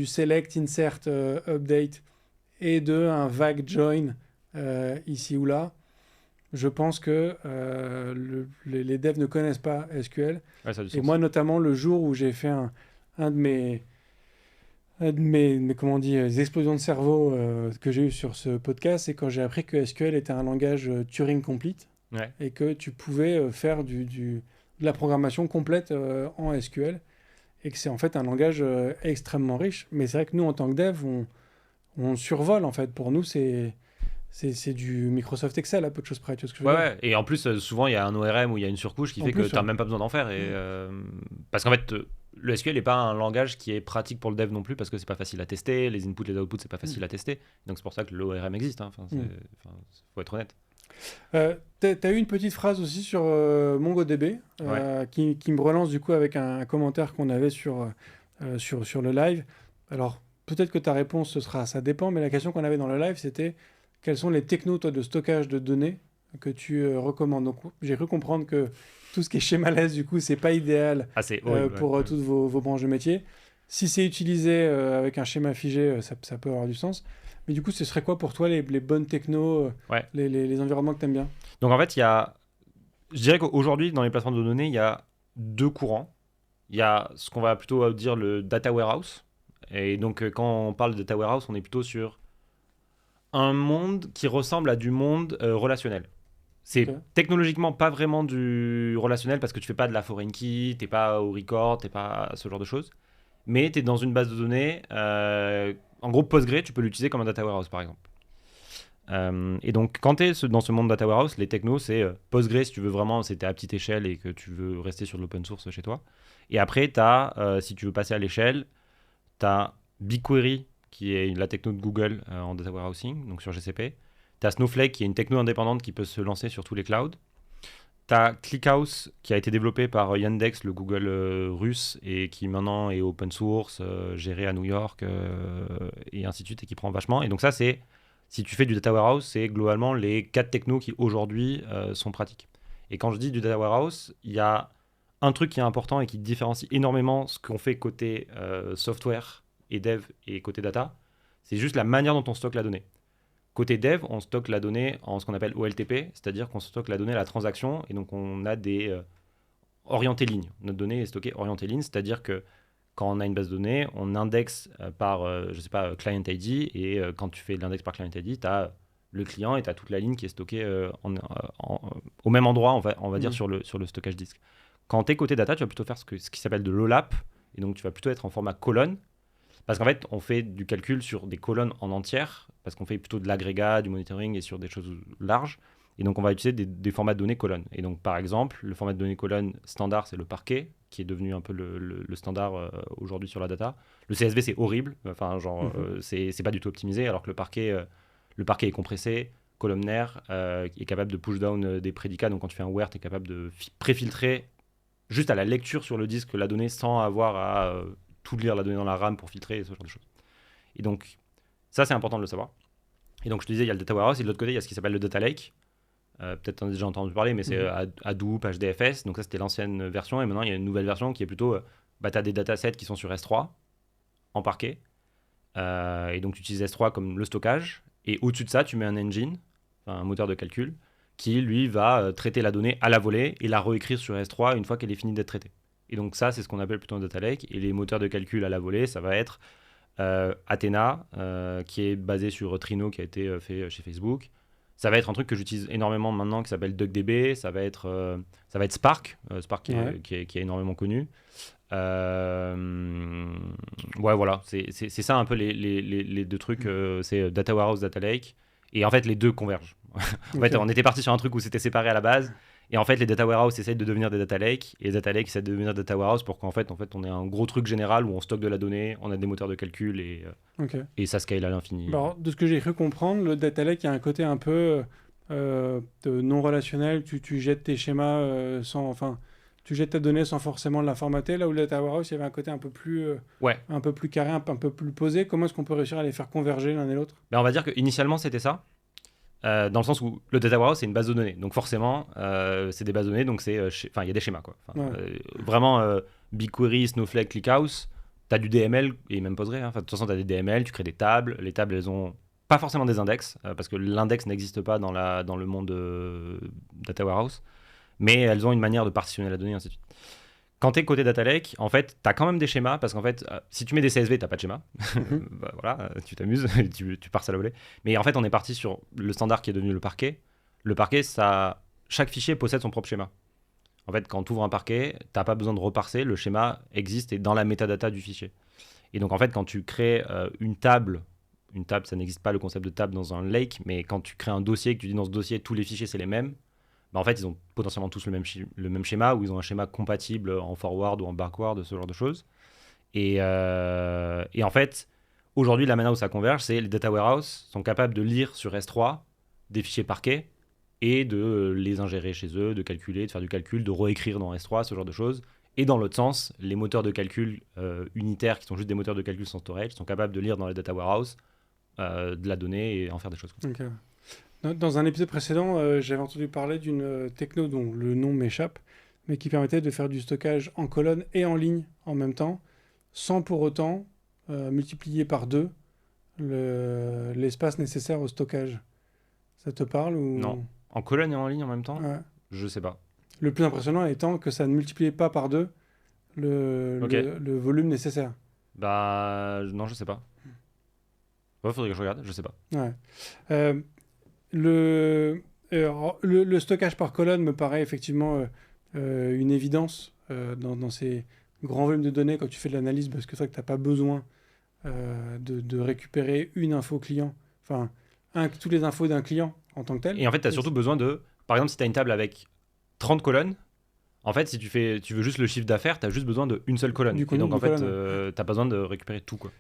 select, insert, update et un vague join ici ou là, je pense que les devs ne connaissent pas SQL. Ouais, ça a du et sens. moi, notamment, le jour où j'ai fait un de mes comment on dit, les explosions de cerveau que j'ai eu sur ce podcast, c'est quand j'ai appris que SQL était un langage Turing complete et que tu pouvais faire de la programmation complète en SQL et que c'est en fait un langage extrêmement riche. Mais c'est vrai que nous, en tant que dev, on survole en fait. Pour nous, c'est du Microsoft Excel à peu de choses près. Tu vois ce que je veux dire ? Et en plus, souvent, il y a un ORM où il y a une surcouche qui fait que tu n'as même pas besoin d'en faire. Parce qu'en fait, le SQL n'est pas un langage qui est pratique pour le dev non plus, parce que c'est pas facile à tester, les inputs, les outputs, c'est pas facile à tester. Donc c'est pour ça que l'ORM existe. Faut être honnête. T'as eu une petite phrase aussi sur MongoDB qui me relance du coup avec un commentaire qu'on avait sur le live. Alors peut-être que ta réponse ça dépend, mais la question qu'on avait dans le live c'était quels sont les technos toi, de stockage de données que tu recommandes. Donc j'ai cru comprendre que tout ce qui est schémaless du coup c'est pas idéal pour toutes vos branches de métier. Si c'est utilisé avec un schéma figé, ça peut avoir du sens. Mais du coup, ce serait quoi pour toi les bonnes technos, les environnements que tu aimes bien ? Donc en fait, je dirais qu'aujourd'hui, dans les plateformes de données, il y a deux courants. Il y a ce qu'on va plutôt dire le data warehouse. Et donc quand on parle de data warehouse, on est plutôt sur un monde qui ressemble à du monde relationnel. C'est technologiquement pas vraiment du relationnel parce que tu fais pas de la foreign key, t'es pas au record, t'es pas ce genre de choses. Mais t'es dans une base de données... En gros, Postgre, tu peux l'utiliser comme un data warehouse, par exemple. Et donc, quand tu es dans ce monde data warehouse, les technos, c'est Postgre, si tu veux vraiment, c'était à petite échelle et que tu veux rester sur de l'open source chez toi. Et après, tu as, si tu veux passer à l'échelle, tu as BigQuery, qui est la techno de Google en data warehousing, donc sur GCP. Tu as Snowflake, qui est une techno indépendante qui peut se lancer sur tous les clouds. Tu as ClickHouse, qui a été développé par Yandex, le Google russe, et qui maintenant est open source, géré à New York, et ainsi de suite, et qui prend vachement. Et donc ça, c'est, si tu fais du data warehouse, c'est globalement les 4 technos qui aujourd'hui sont pratiques. Et quand je dis du data warehouse, il y a un truc qui est important et qui différencie énormément ce qu'on fait côté software et dev et côté data, c'est juste la manière dont on stocke la donnée. Côté dev, on stocke la donnée en ce qu'on appelle OLTP, c'est-à-dire qu'on stocke la donnée à la transaction, et donc on a des orientés lignes. Notre donnée est stockée orientée ligne, c'est-à-dire que quand on a une base de données, on indexe par, je sais pas, client ID, et quand tu fais l'index par client ID, tu as le client et tu as toute la ligne qui est stockée au même endroit, on va dire, sur le stockage disque. Quand tu es côté data, tu vas plutôt faire ce qui s'appelle de l'OLAP, et donc tu vas plutôt être en format colonne, parce qu'en fait, on fait du calcul sur des colonnes en entière, parce qu'on fait plutôt de l'agrégat, du monitoring et sur des choses larges. Et donc, on va utiliser des formats de données colonnes. Et donc, par exemple, le format de données colonnes standard, c'est le Parquet, qui est devenu un peu le standard aujourd'hui sur la data. Le CSV, c'est horrible. Enfin, genre, c'est pas du tout optimisé, alors que le Parquet est compressé, columnaire, est capable de push down des prédicats. Donc, quand tu fais un where, tu es capable de préfiltrer juste à la lecture sur le disque la donnée sans avoir à tout lire la donnée dans la RAM pour filtrer et ce genre de choses. Et donc, ça, c'est important de le savoir. Et donc, je te disais, il y a le data warehouse, et de l'autre côté, il y a ce qui s'appelle le data lake. Peut-être tu en as déjà entendu parler, mais c'est Hadoop, HDFS. Donc, ça, c'était l'ancienne version. Et maintenant, il y a une nouvelle version qui est plutôt, tu as des datasets qui sont sur S3, en Parquet. Et donc, tu utilises S3 comme le stockage. Et au-dessus de ça, tu mets un engine, un moteur de calcul, qui, lui, va traiter la donnée à la volée et la réécrire sur S3 une fois qu'elle est finie d'être traitée. Et donc ça, c'est ce qu'on appelle plutôt un data lake. Et les moteurs de calcul à la volée, ça va être Athena, qui est basé sur Trino, qui a été fait chez Facebook. Ça va être un truc que j'utilise énormément maintenant, qui s'appelle DuckDB. Ça va être Spark, Spark qui est énormément connu. Ouais, voilà, c'est ça un peu les deux trucs. C'est Data Warehouse, Data Lake. Et en fait, les deux convergent. En fait, on était parti sur un truc où c'était séparé à la base. Et en fait, les data warehouse essayent de devenir des data lakes, et les data lakes essayent de devenir data warehouse pour qu'en fait, on ait un gros truc général où on stocke de la donnée, on a des moteurs de calcul et ça scale à l'infini. Alors, de ce que j'ai cru comprendre, le data lake a un côté un peu non relationnel. Tu jettes tes schémas tu jettes ta donnée sans forcément la formater. Là où le data warehouse, il y avait un côté un peu plus carré, un peu plus posé. Comment est-ce qu'on peut réussir à les faire converger l'un et l'autre? On va dire qu'initialement, c'était ça. Dans le sens où le data warehouse, c'est une base de données. Donc forcément, c'est des bases de données, donc il y a des schémas. Quoi. Vraiment, BigQuery, Snowflake, ClickHouse, tu as du DML et même Postgre. De toute façon, tu as des DML, tu crées des tables. Les tables, elles ont pas forcément des index, parce que l'index n'existe pas dans le monde data warehouse, mais elles ont une manière de partitionner la donnée, ainsi de suite. Quand tu es côté data lake, en fait, tu as quand même des schémas, parce qu'en fait, si tu mets des CSV, tu n'as pas de schéma. Voilà, tu t'amuses, tu pars à la volée. Mais en fait, on est parti sur le standard qui est devenu le Parquet. Le Parquet, chaque fichier possède son propre schéma. En fait, quand tu ouvres un Parquet, tu n'as pas besoin de reparser, le schéma existe et dans la metadata du fichier. Et donc, en fait, quand tu crées une table, ça n'existe pas le concept de table dans un lake, mais quand tu crées un dossier, que tu dis dans ce dossier, tous les fichiers, c'est les mêmes, en fait, ils ont potentiellement tous le même schéma, ou ils ont un schéma compatible en forward ou en backward, ce genre de choses. Et en fait, aujourd'hui, la manière où ça converge, c'est les data warehouse sont capables de lire sur S3 des fichiers Parquet et de les ingérer chez eux, de calculer, de faire du calcul, de réécrire dans S3, ce genre de choses. Et dans l'autre sens, les moteurs de calcul unitaires, qui sont juste des moteurs de calcul sans storage, sont capables de lire dans les data warehouse de la donnée et en faire des choses. Okay. Dans un épisode précédent, j'avais entendu parler d'une techno dont le nom m'échappe, mais qui permettait de faire du stockage en colonne et en ligne en même temps, sans pour autant multiplier par 2 l'espace nécessaire au stockage. Ça te parle ou... Non. En colonne et en ligne en même temps? Ouais. Je sais pas. Le plus impressionnant étant que ça ne multipliait pas par 2 le volume nécessaire. Non, je sais pas. Ouais, faudrait que je regarde, je sais pas. Ouais. Le stockage par colonne me paraît effectivement une évidence dans ces grands volumes de données quand tu fais de l'analyse, parce que c'est vrai que tu n'as pas besoin de récupérer une info client, enfin tous les infos d'un client en tant que tel. Et en fait, tu as surtout besoin de... Par exemple, si tu as une table avec 30 colonnes, en fait, si tu veux juste le chiffre d'affaires, tu as juste besoin d'une seule colonne. Du coup, et donc, une en fait, colonne. tu n'as pas besoin de récupérer tout, quoi.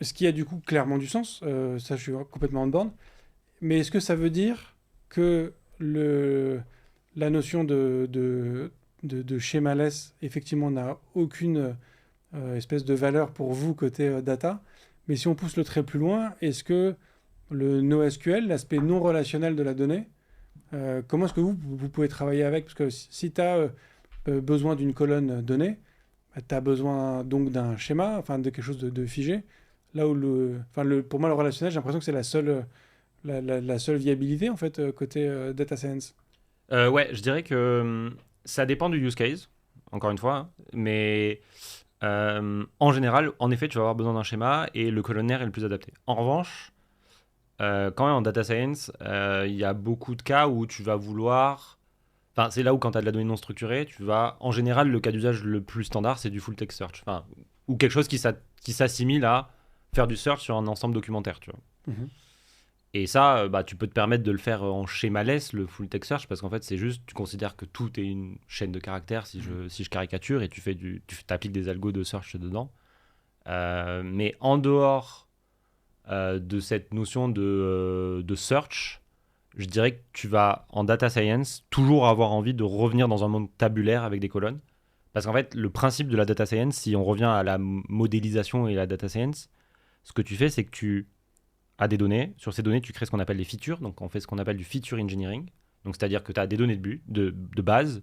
Ce qui a du coup clairement du sens, ça je suis complètement en borne. Mais est-ce que ça veut dire que la notion de schemaless, effectivement, n'a aucune espèce de valeur pour vous côté data? Mais si on pousse le trait plus loin, est-ce que le NoSQL, l'aspect non relationnel de la donnée, comment est-ce que vous pouvez travailler avec? Parce que si tu as besoin d'une colonne donnée, tu as besoin donc d'un schéma, enfin de quelque chose de figé. Là où pour moi, le relationnel, j'ai l'impression que c'est la seule viabilité en fait côté data science. Ouais, je dirais que ça dépend du use case, encore une fois, hein, mais en général, en effet, tu vas avoir besoin d'un schéma et le colonnaire est le plus adapté. En revanche, quand même en data science, il y a beaucoup de cas où tu vas vouloir... Enfin, c'est là où quand tu as de la donnée non structurée, tu vas... En général, le cas d'usage le plus standard, c'est du full text search. Enfin, ou quelque chose qui s'assimile à faire du search sur un ensemble documentaire, tu vois. Mhm. Et ça, tu peux te permettre de le faire en schémaless, le full text search, parce qu'en fait, c'est juste, tu considères que tout est une chaîne de caractères, si je caricature, et tu appliques des algos de search dedans. Mais en dehors de cette notion de search, je dirais que tu vas, en data science, toujours avoir envie de revenir dans un monde tabulaire avec des colonnes. Parce qu'en fait, le principe de la data science, si on revient à la modélisation et la data science, ce que tu fais, c'est que tu as des données. Sur ces données, tu crées ce qu'on appelle des features. Donc, on fait ce qu'on appelle du feature engineering. Donc, c'est-à-dire que tu as des données de base.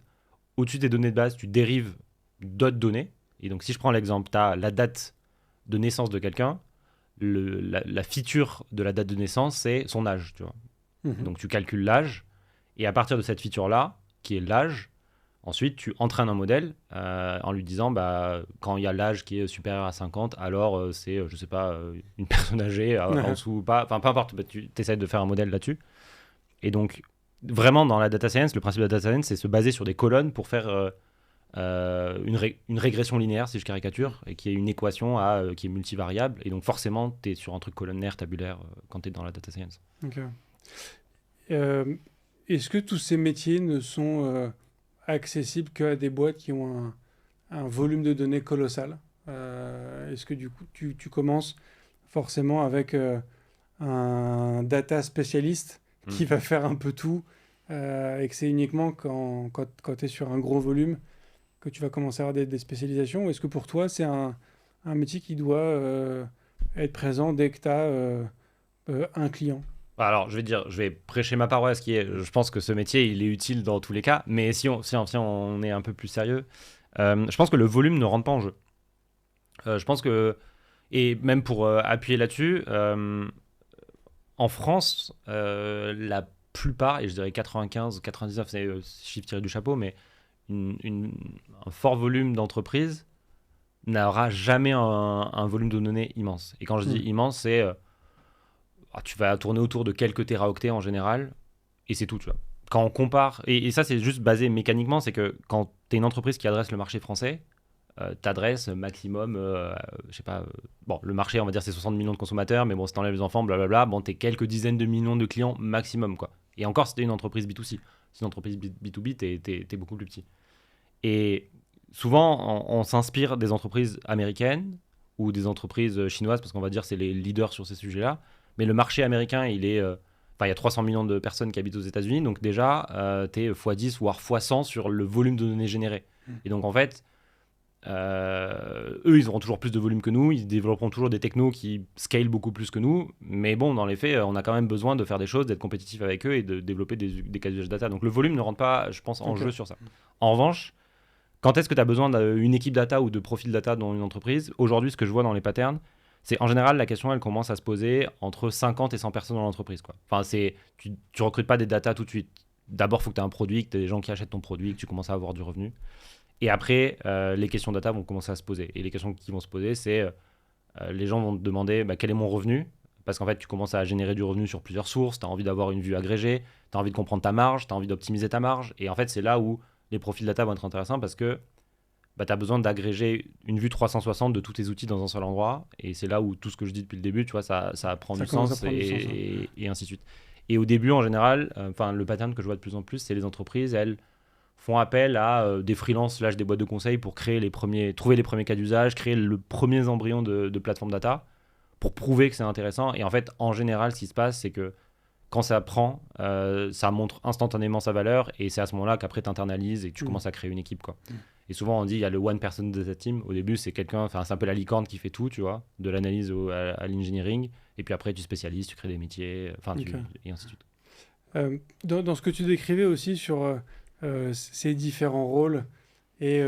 Au-dessus des données de base, tu dérives d'autres données. Et donc, si je prends l'exemple, tu as la date de naissance de quelqu'un. La feature de la date de naissance, c'est son âge, tu vois. Mhm. Donc, tu calcules l'âge. Et à partir de cette feature-là, qui est l'âge, ensuite, tu entraînes un modèle en lui disant, quand il y a l'âge qui est supérieur à 50, alors c'est, je sais pas, une personne âgée, en dessous ou pas, enfin peu importe, tu essaies de faire un modèle là-dessus. Et donc, vraiment, dans la data science, le principe de la data science, c'est se baser sur des colonnes pour faire une régression linéaire, si je caricature, et qui est une équation qui est multivariable. Et donc, forcément, tu es sur un truc colonnaire, tabulaire, quand tu es dans la data science. Ok. Est-ce que tous ces métiers ne sont accessibles qu'à des boîtes qui ont un volume de données colossal? Est-ce que du coup, tu commences forcément avec un data spécialiste qui va faire un peu tout et que c'est uniquement quand tu es sur un gros volume que tu vas commencer à avoir des spécialisations? Ou est-ce que pour toi, c'est un métier qui doit être présent dès que tu as un client? Alors, je vais prêcher ma paroisse, je pense que ce métier, il est utile dans tous les cas, mais si on est un peu plus sérieux, je pense que le volume ne rentre pas en jeu. Je pense que, et même pour appuyer là-dessus, en France, la plupart, et je dirais 95, 99, c'est chiffre tiré du chapeau, mais un fort volume d'entreprises n'aura jamais un volume de données immense. Et quand je dis immense, c'est... tu vas tourner autour de quelques téraoctets en général, et c'est tout, tu vois. Quand on compare, et ça c'est juste basé mécaniquement, c'est que quand tu es une entreprise qui adresse le marché français, t'adresses maximum, je sais pas, bon, le marché on va dire c'est 60 millions de consommateurs, mais bon, si t'enlèves les enfants, blablabla, bon, t'es quelques dizaines de millions de clients maximum, quoi. Et encore, si t'es une entreprise B2C. Si une entreprise B2B, t'es beaucoup plus petit. Et souvent, on s'inspire des entreprises américaines ou des entreprises chinoises, parce qu'on va dire c'est les leaders sur ces sujets-là. Mais le marché américain, il est... il y a 300 millions de personnes qui habitent aux États-Unis, donc déjà, t'es x10 voire x100 sur le volume de données générées. Et donc en fait, eux, ils auront toujours plus de volume que nous, ils développeront toujours des technos qui scalent beaucoup plus que nous, mais bon, dans les faits, on a quand même besoin de faire des choses, d'être compétitif avec eux et de développer des cas d'usage data. Donc le volume ne rentre pas, je pense, en jeu sur ça. En revanche, quand est-ce que tu as besoin d'une équipe data ou de profil data dans une entreprise? Aujourd'hui, ce que je vois dans les patterns, c'est en général la question, elle commence à se poser entre 50 et 100 personnes dans l'entreprise, quoi. Enfin, tu recrutes pas des data tout de suite. D'abord, il faut que tu aies un produit, que tu aies des gens qui achètent ton produit, que tu commences à avoir du revenu. Et après, les questions data vont commencer à se poser. Et les questions qui vont se poser, c'est les gens vont te demander quel est mon revenu? Parce qu'en fait, tu commences à générer du revenu sur plusieurs sources, tu as envie d'avoir une vue agrégée, tu as envie de comprendre ta marge, tu as envie d'optimiser ta marge. Et en fait, c'est là où les profils data vont être intéressants parce que bah, tu as besoin d'agréger une vue 360 de tous tes outils dans un seul endroit. Et c'est là où tout ce que je dis depuis le début, tu vois, ça prend Ça du commence à sens prendre du sens, et ainsi de suite. Et au début, en général, le pattern que je vois de plus en plus, c'est les entreprises, elles font appel à des freelances, des boîtes de conseil pour trouver les premiers cas d'usage, créer le premier embryon de plateforme data pour prouver que c'est intéressant. Et en fait, en général, ce qui se passe, c'est que quand ça prend, ça montre instantanément sa valeur et c'est à ce moment-là qu'après tu internalises et que tu commences à créer une équipe, quoi. Et souvent on dit il y a le one person data team. Au début c'est quelqu'un, c'est un peu la licorne qui fait tout, tu vois, de l'analyse à l'engineering, et puis après tu spécialises, tu crées des métiers, et ainsi de suite. Dans ce que tu décrivais aussi sur ces différents rôles et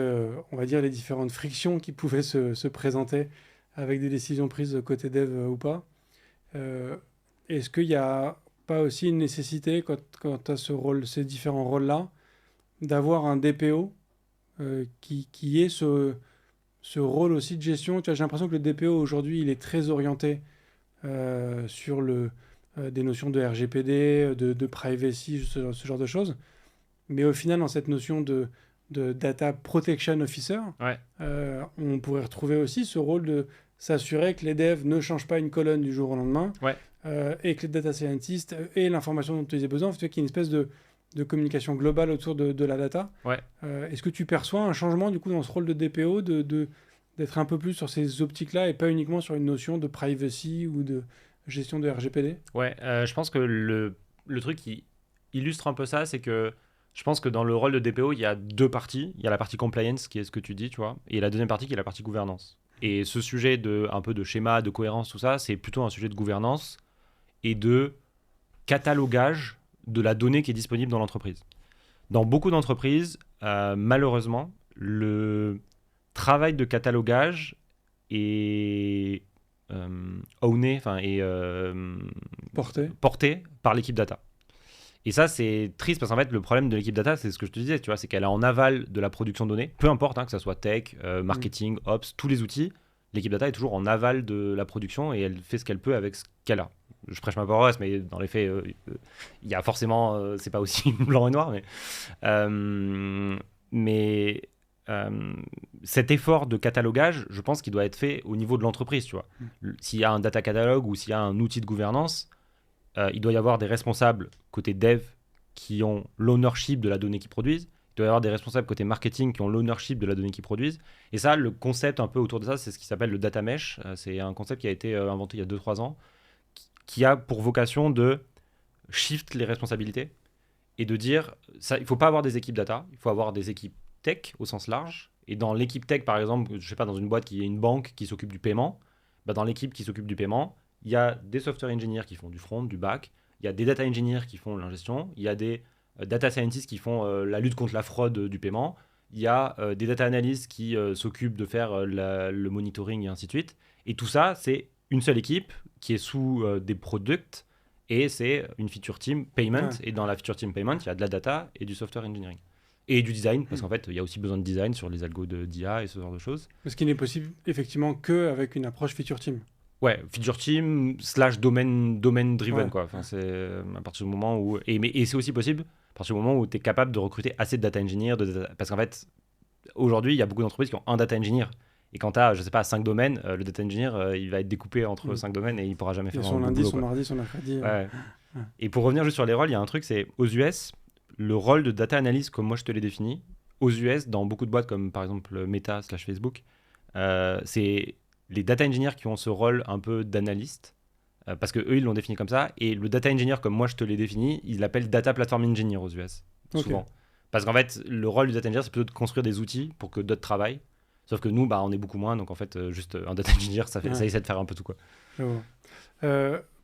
on va dire les différentes frictions qui pouvaient se présenter avec des décisions prises côté dev ou pas, est-ce qu'il n'y a pas aussi une nécessité quand tu as ces différents rôles-là, d'avoir un DPO qui ait ce rôle aussi de gestion? Tu vois, j'ai l'impression que le DPO aujourd'hui, il est très orienté sur des notions de RGPD, de privacy, ce genre de choses. Mais au final, dans cette notion de Data Protection Officer, Ouais. on pourrait retrouver aussi ce rôle de s'assurer que les devs ne changent pas une colonne du jour au lendemain, Ouais. et que les data scientists aient l'information dont ils aient besoin, qu'il y ait une espèce de communication globale autour de la data. Ouais. Est-ce que tu perçois un changement du coup dans ce rôle de DPO, d'être un peu plus sur ces optiques-là et pas uniquement sur une notion de privacy ou de gestion de RGPD? Ouais, je pense que le truc qui illustre un peu ça, c'est que je pense que dans le rôle de DPO, il y a deux parties. Il y a la partie compliance, qui est ce que tu dis, tu vois, et la deuxième partie qui est la partie gouvernance. Et ce sujet un peu de schéma, de cohérence, tout ça, c'est plutôt un sujet de gouvernance et de catalogage de la donnée qui est disponible dans l'entreprise. Dans beaucoup d'entreprises, malheureusement, le travail de catalogage est owné, porté par l'équipe data. Et ça, c'est triste parce qu'en fait, le problème de l'équipe data, c'est ce que je te disais, tu vois, c'est qu'elle est en aval de la production de données, peu importe, que ça soit tech, marketing, ops, tous les outils. L'équipe data est toujours en aval de la production et elle fait ce qu'elle peut avec ce qu'elle a. Je prêche ma paroisse, mais dans les faits, il y a forcément, c'est pas aussi blanc et noir, mais cet effort de catalogage, je pense qu'il doit être fait au niveau de l'entreprise, tu vois. S'il y a un data catalogue ou s'il y a un outil de gouvernance, il doit y avoir des responsables côté dev qui ont l'ownership de la donnée qu'ils produisent. Il doit y avoir des responsables côté marketing qui ont l'ownership de la donnée qu'ils produisent. Et ça, le concept un peu autour de ça, c'est ce qui s'appelle le data mesh. C'est un concept qui a été inventé il y a 2-3 ans, qui a pour vocation de shift les responsabilités et de dire, ça, il ne faut pas avoir des équipes data, il faut avoir des équipes tech au sens large. Et dans l'équipe tech, par exemple, je sais pas, dans une boîte qui est une banque qui s'occupe du paiement, bah dans l'équipe qui s'occupe du paiement, il y a des software engineers qui font du front, du back, il y a des data engineers qui font l'ingestion, il y a des data scientists qui font la lutte contre la fraude du paiement, il y a des data analysts qui s'occupent de faire le monitoring et ainsi de suite. Et tout ça, c'est une seule équipe qui est sous des products et c'est une feature team payment. Ouais. Et dans la feature team payment, il y a de la data et du software engineering. Et du design, parce qu'en fait, il y a aussi besoin de design sur les algos d'IA et ce genre de choses. Ce qui n'est possible effectivement qu'avec une approche feature team. Ouais, feature team / domaine driven, ouais. Quoi. Enfin, c'est à partir du moment où... Et c'est aussi possible à partir du moment où tu es capable de recruter assez de data engineers. Parce qu'en fait, aujourd'hui, il y a beaucoup d'entreprises qui ont un data engineer. Et quand tu as, je sais pas, 5 domaines, le data engineer, il va être découpé entre 5 domaines et il pourra jamais faire son lundi, son mardi, son mercredi. Ouais. Et pour revenir juste sur les rôles, il y a un truc, c'est aux US, le rôle de data analyst, comme moi je te l'ai défini, aux US, dans beaucoup de boîtes comme par exemple Meta / Facebook, c'est les data engineers qui ont ce rôle un peu d'analyste, parce qu'eux, ils l'ont défini comme ça. Et le data engineer, comme moi je te l'ai défini, ils l'appellent data platform engineer aux US, souvent. Parce qu'en fait, le rôle du data engineer, c'est plutôt de construire des outils pour que d'autres travaillent. Sauf que nous, on est beaucoup moins, donc en fait, juste un data engineer, ça essaie de faire un peu tout, quoi.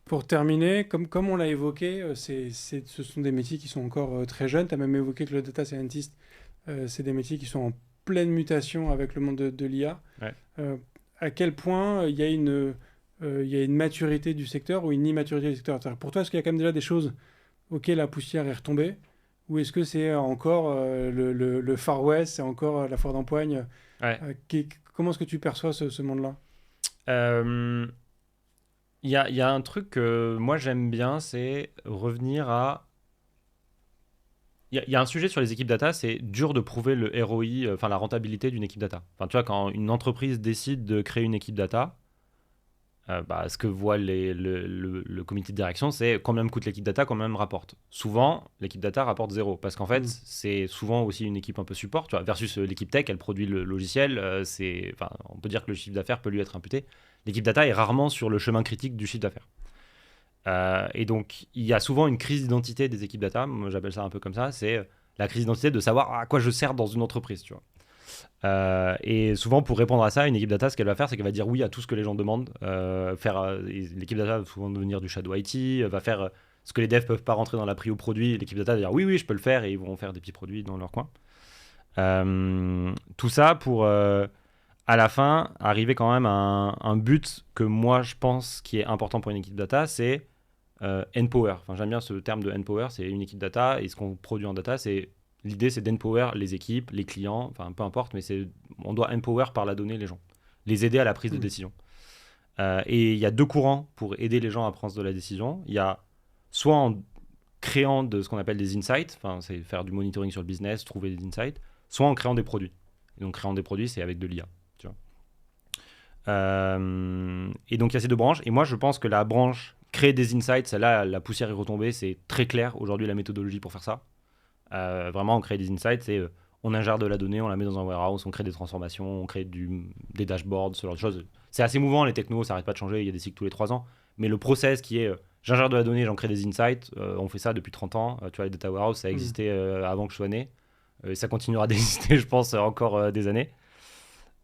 Pour terminer, comme on l'a évoqué, ce sont des métiers qui sont encore très jeunes. Tu as même évoqué que le data scientist, c'est des métiers qui sont en pleine mutation avec le monde de l'IA. Ouais. À quel point il y a une maturité du secteur ou une immaturité du secteur? Pour toi, est-ce qu'il y a quand même déjà des choses auxquelles la poussière est retombée? Ou est-ce que c'est encore le Far West, c'est encore la foire d'empoigne? Ouais. Comment est-ce que tu perçois ce monde-là? Il y a un truc que moi j'aime bien, c'est revenir à Il y a un sujet sur les équipes data, c'est dur de prouver le ROI, enfin la rentabilité d'une équipe data. Enfin, tu vois, quand une entreprise décide de créer une équipe data, ce que voit le comité de direction, c'est combien me coûte l'équipe data, combien me rapporte. Souvent, l'équipe data rapporte 0, parce qu'en fait, c'est souvent aussi une équipe un peu support, tu vois, versus l'équipe tech, elle produit le logiciel, on peut dire que le chiffre d'affaires peut lui être imputé. L'équipe data est rarement sur le chemin critique du chiffre d'affaires. Et donc, il y a souvent une crise d'identité des équipes data, moi j'appelle ça un peu comme ça, c'est la crise d'identité de savoir à quoi je sers dans une entreprise, tu vois. Et souvent, pour répondre à ça, une équipe data, ce qu'elle va faire, c'est qu'elle va dire oui à tout ce que les gens demandent. L'équipe data va souvent devenir du shadow IT, va faire ce que les devs peuvent pas rentrer dans la prio produit. L'équipe data va dire oui, je peux le faire, et ils vont faire des petits produits dans leur coin. Tout ça pour, à la fin, arriver quand même à un but que moi, je pense qui est important pour une équipe data, c'est Empower. Enfin, j'aime bien ce terme de Empower, c'est une équipe data, et ce qu'on produit en data, l'idée, c'est d'empower les équipes, les clients, enfin peu importe, mais on doit empower par la donnée les gens, les aider à la prise de décision. Et il y a 2 courants pour aider les gens à prendre de la décision. Il y a soit en créant de ce qu'on appelle des insights, enfin c'est faire du monitoring sur le business, trouver des insights, soit en créant des produits. Et donc créant des produits, c'est avec de l'IA. Tu vois. Et donc il y a ces 2 branches. Et moi, je pense que la branche créer des insights, celle-là, la poussière est retombée, c'est très clair aujourd'hui la méthodologie pour faire ça. Vraiment, on crée des insights, on ingère de la donnée, on la met dans un warehouse, on crée des transformations, on crée des dashboards, ce genre de choses. C'est assez mouvant, les technos, ça n'arrête pas de changer, il y a des cycles tous les 3 ans. Mais le process qui est j'ingère de la donnée, j'en crée des insights, on fait ça depuis 30 ans. Tu vois, les data warehouses, ça existait avant que je sois né. Ça continuera d'exister, je pense, encore des années.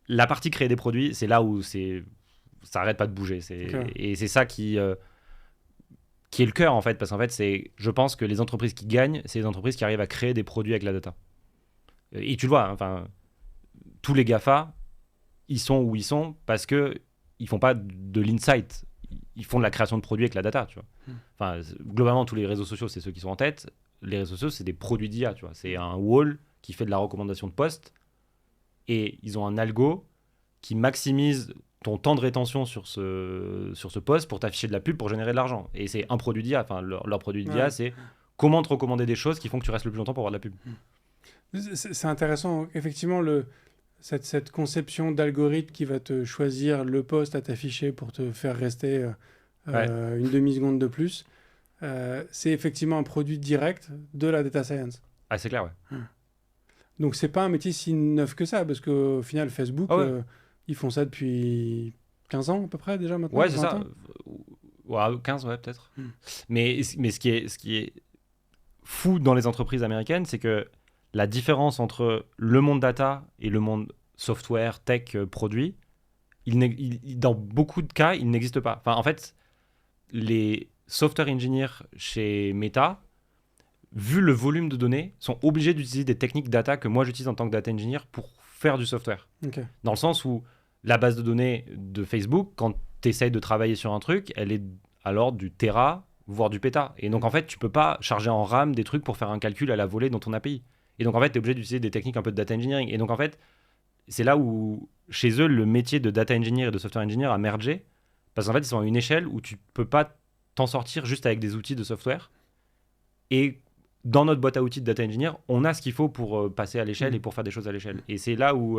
La partie créer des produits, c'est là où ça n'arrête pas de bouger. Et c'est ça qui est le cœur, en fait, parce qu'en fait, je pense que les entreprises qui gagnent, c'est les entreprises qui arrivent à créer des produits avec la data. Et tu le vois, enfin, tous les GAFA, ils sont où ils sont parce qu'ils ne font pas de l'insight, ils font de la création de produits avec la data, tu vois. Enfin, globalement, tous les réseaux sociaux, c'est ceux qui sont en tête. Les réseaux sociaux, c'est des produits d'IA, tu vois. C'est un wall qui fait de la recommandation de posts et ils ont un algo qui maximise ton temps de rétention sur ce post pour t'afficher de la pub pour générer de l'argent. Et c'est un produit d'IA. Enfin, leur produit d'IA, c'est comment te recommander des choses qui font que tu restes le plus longtemps pour avoir de la pub. C'est intéressant. Effectivement, cette conception d'algorithme qui va te choisir le post à t'afficher pour te faire rester une demi-seconde de plus, c'est effectivement un produit direct de la data science. Ah, c'est clair, ouais. Donc, c'est pas un métier si neuf que ça, parce qu'au final, Facebook... ils font ça depuis 15 ans à peu près déjà maintenant. Ouais, c'est ça. 15, ouais, peut-être. Mais ce qui est fou dans les entreprises américaines, c'est que la différence entre le monde data et le monde software, tech, produit, dans beaucoup de cas, il n'existe pas. Enfin, en fait, les software engineers chez Meta, vu le volume de données, sont obligés d'utiliser des techniques data que moi j'utilise en tant que data engineer pour faire du software. Okay. Dans le sens où la base de données de Facebook, quand tu essayes de travailler sur un truc, elle est alors du Tera, voire du Péta. Et donc, en fait, tu peux pas charger en RAM des trucs pour faire un calcul à la volée dans ton API. Et donc, en fait, tu es obligé d'utiliser des techniques un peu de data engineering. Et donc, en fait, c'est là où, chez eux, le métier de data engineer et de software engineer a mergé. Parce qu'en fait, ils sont à une échelle où tu peux pas t'en sortir juste avec des outils de software. Et dans notre boîte à outils de data engineer, on a ce qu'il faut pour passer à l'échelle et pour faire des choses à l'échelle. Et c'est là où...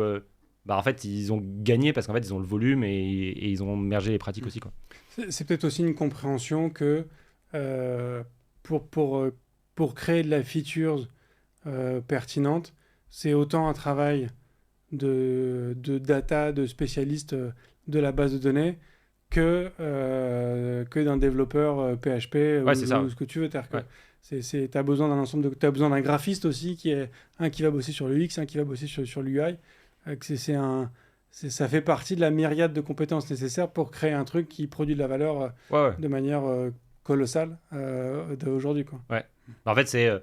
en fait, ils ont gagné parce qu'en fait, ils ont le volume et ils ont mergé les pratiques aussi, quoi. C'est peut-être aussi une compréhension que pour créer de la features pertinente, c'est autant un travail de data, de spécialiste de la base de données que d'un développeur PHP ou ce que tu veux. T'as besoin d'un ensemble t'as besoin d'un graphiste aussi qui est un qui va bosser sur le UX, un qui va bosser sur l'UI. Ça fait partie de la myriade de compétences nécessaires pour créer un truc qui produit de la valeur de manière colossale aujourd'hui, quoi. Ouais. En fait,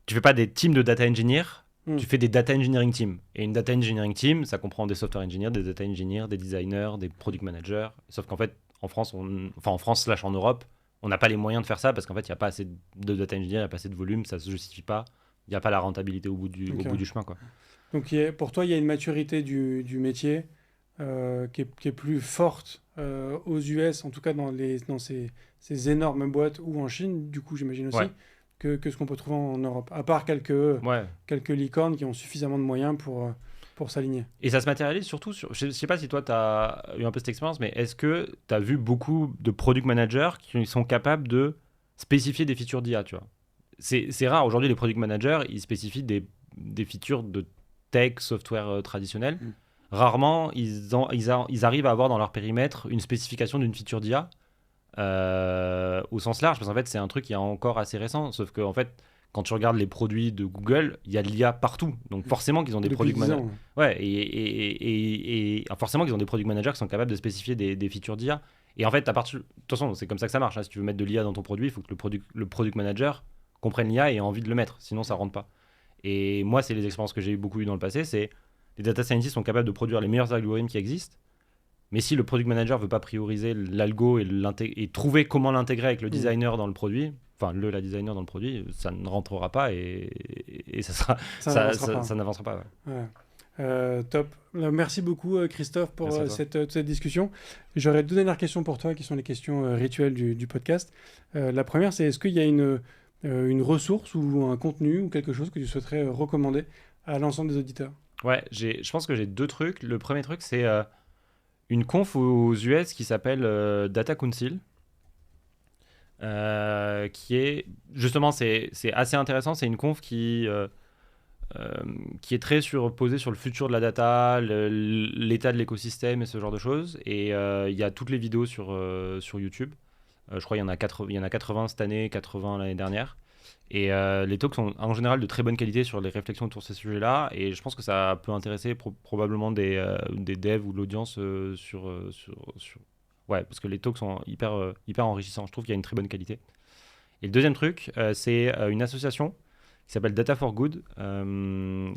tu fais pas des teams de data engineer, tu fais des data engineering teams. Et une data engineering team, ça comprend des software engineers, des data engineers, des designers, des product managers. Sauf qu'en fait, en France, en Europe, on n'a pas les moyens de faire ça parce qu'en fait, il n'y a pas assez de data engineers, il n'y a pas assez de volume, ça ne se justifie pas. Il n'y a pas la rentabilité au bout du chemin, quoi. Donc, pour toi, il y a une maturité du métier qui est plus forte aux US, en tout cas dans ces énormes boîtes, ou en Chine, du coup, j'imagine aussi, que ce qu'on peut trouver en Europe, à part quelques licornes qui ont suffisamment de moyens pour s'aligner. Et ça se matérialise surtout sur... Je sais pas si toi, tu as eu un peu cette expérience, mais est-ce que tu as vu beaucoup de product managers qui sont capables de spécifier des features d'IA, tu vois? C'est rare. Aujourd'hui, les product managers, ils spécifient des features de tech, software traditionnel. Rarement, ils arrivent à avoir dans leur périmètre une spécification d'une feature d'IA au sens large, parce qu'en fait, c'est un truc qui est encore assez récent. Sauf que, en fait, quand tu regardes les produits de Google, il y a de l'IA partout. Donc forcément qu'ils ont des product managers. Ouais, et forcément qu'ils ont des product managers qui sont capables de spécifier des features d'IA. Et en fait, de toute façon, c'est comme ça que ça marche. Hein. Si tu veux mettre de l'IA dans ton produit, il faut que le product manager comprenne l'IA et ait envie de le mettre. Sinon, ça rentre pas. Et moi, c'est les expériences que j'ai beaucoup eues dans le passé. C'est les data scientists sont capables de produire les meilleurs algorithmes qui existent. Mais si le product manager veut pas prioriser l'algo et trouver comment l'intégrer avec le designer dans le produit, la designer dans le produit, ça ne rentrera pas et ça n'avancera pas. Ouais. Top. Merci beaucoup Christophe pour cette discussion. J'aurais 2 dernières questions pour toi qui sont les questions rituelles du podcast. La première, c'est est-ce qu'il y a une ressource ou un contenu ou quelque chose que tu souhaiterais recommander à l'ensemble des auditeurs? Ouais, je pense que j'ai 2 trucs. Le premier truc, c'est une conf aux US qui s'appelle Data Council. Qui est justement c'est assez intéressant. C'est une conf qui est très posée sur le futur de la data, l'état de l'écosystème et ce genre de choses. Et il y a toutes les vidéos sur YouTube. Je crois qu'il y en a 80 cette année, 80 l'année dernière. Et les talks sont en général de très bonne qualité sur les réflexions autour de ces sujets-là. Et je pense que ça peut intéresser probablement des devs ou de l'audience Ouais, parce que les talks sont hyper enrichissants. Je trouve qu'il y a une très bonne qualité. Et le deuxième truc, c'est une association qui s'appelle Data for Good.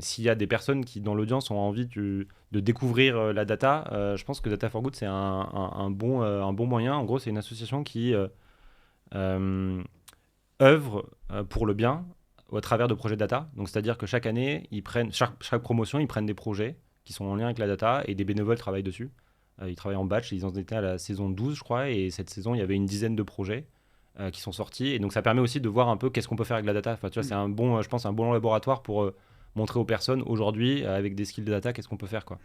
S'il y a des personnes qui, dans l'audience, ont envie de découvrir la data, je pense que Data for Good, c'est un bon moyen. En gros, c'est une association qui œuvre pour le bien au travers de projets data. Donc, c'est-à-dire que chaque année, chaque promotion, ils prennent des projets qui sont en lien avec la data et des bénévoles travaillent dessus. Ils travaillent en batch, ils en étaient à la saison 12, je crois, et cette saison, il y avait une dizaine de projets qui sont sortis. Et donc, ça permet aussi de voir un peu qu'est-ce qu'on peut faire avec la data. Enfin, tu vois, c'est je pense, un bon laboratoire pour montrer aux personnes aujourd'hui, avec des skills de data, qu'est-ce qu'on peut faire, quoi.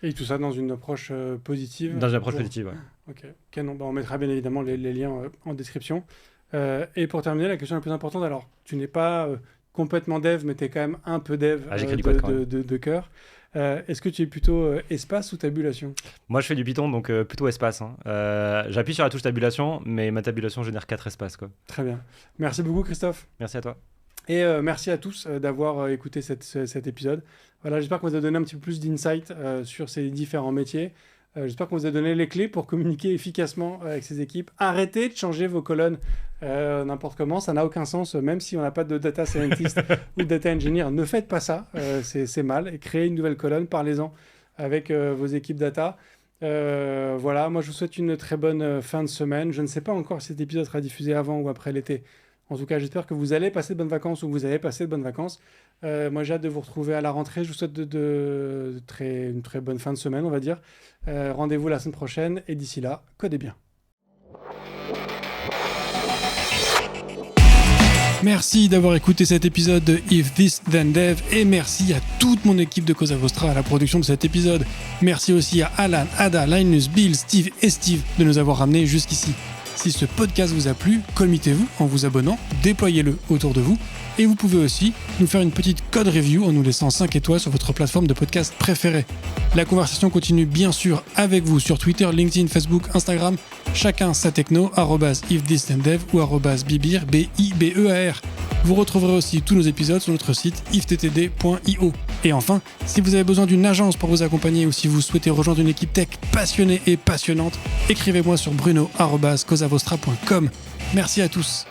Et tout ça dans une approche positive. Dans une approche positive, ouais. Ok, non, on mettra bien évidemment les liens en description. Et pour terminer, la question la plus importante, alors, tu n'es pas complètement dev, mais tu es quand même un peu dev de cœur. Est-ce que tu es plutôt espace ou tabulation? Moi, je fais du Python, donc plutôt espace. Hein. J'appuie sur la touche tabulation, mais ma tabulation génère 4 espaces, quoi. Très bien. Merci beaucoup, Christophe. Merci à toi. Et merci à tous d'avoir écouté cet épisode. Voilà, j'espère qu'on vous a donné un petit peu plus d'insight sur ces différents métiers. J'espère qu'on vous a donné les clés pour communiquer efficacement avec ces équipes. Arrêtez de changer vos colonnes n'importe comment, ça n'a aucun sens, même si on n'a pas de data scientist ou de data engineer. Ne faites pas ça, c'est mal. Et créez une nouvelle colonne, parlez-en avec vos équipes data. Voilà, moi je vous souhaite une très bonne fin de semaine. Je ne sais pas encore si cet épisode sera diffusé avant ou après l'été. En tout cas, j'espère que vous allez passer de bonnes vacances ou que vous avez passé de bonnes vacances. Moi, j'ai hâte de vous retrouver à la rentrée. Je vous souhaite une très bonne fin de semaine, on va dire. Rendez-vous la semaine prochaine. Et d'ici là, codez bien. Merci d'avoir écouté cet épisode de If This Then Dev et merci à toute mon équipe de Cosa Vostra à la production de cet épisode. Merci aussi à Alan, Ada, Linus, Bill, Steve et Steve de nous avoir ramenés jusqu'ici. Si ce podcast vous a plu, committez-vous en vous abonnant, déployez-le autour de vous et vous pouvez aussi nous faire une petite code review en nous laissant 5 étoiles sur votre plateforme de podcast préférée. La conversation continue bien sûr avec vous sur Twitter, LinkedIn, Facebook, Instagram, chacun sa techno, @ifthisdendev ou @bibir, B-I-B-E-A-R. Vous retrouverez aussi tous nos épisodes sur notre site ifttd.io. Et enfin, si vous avez besoin d'une agence pour vous accompagner ou si vous souhaitez rejoindre une équipe tech passionnée et passionnante, écrivez-moi sur bruno@cosavostra.com. Merci à tous.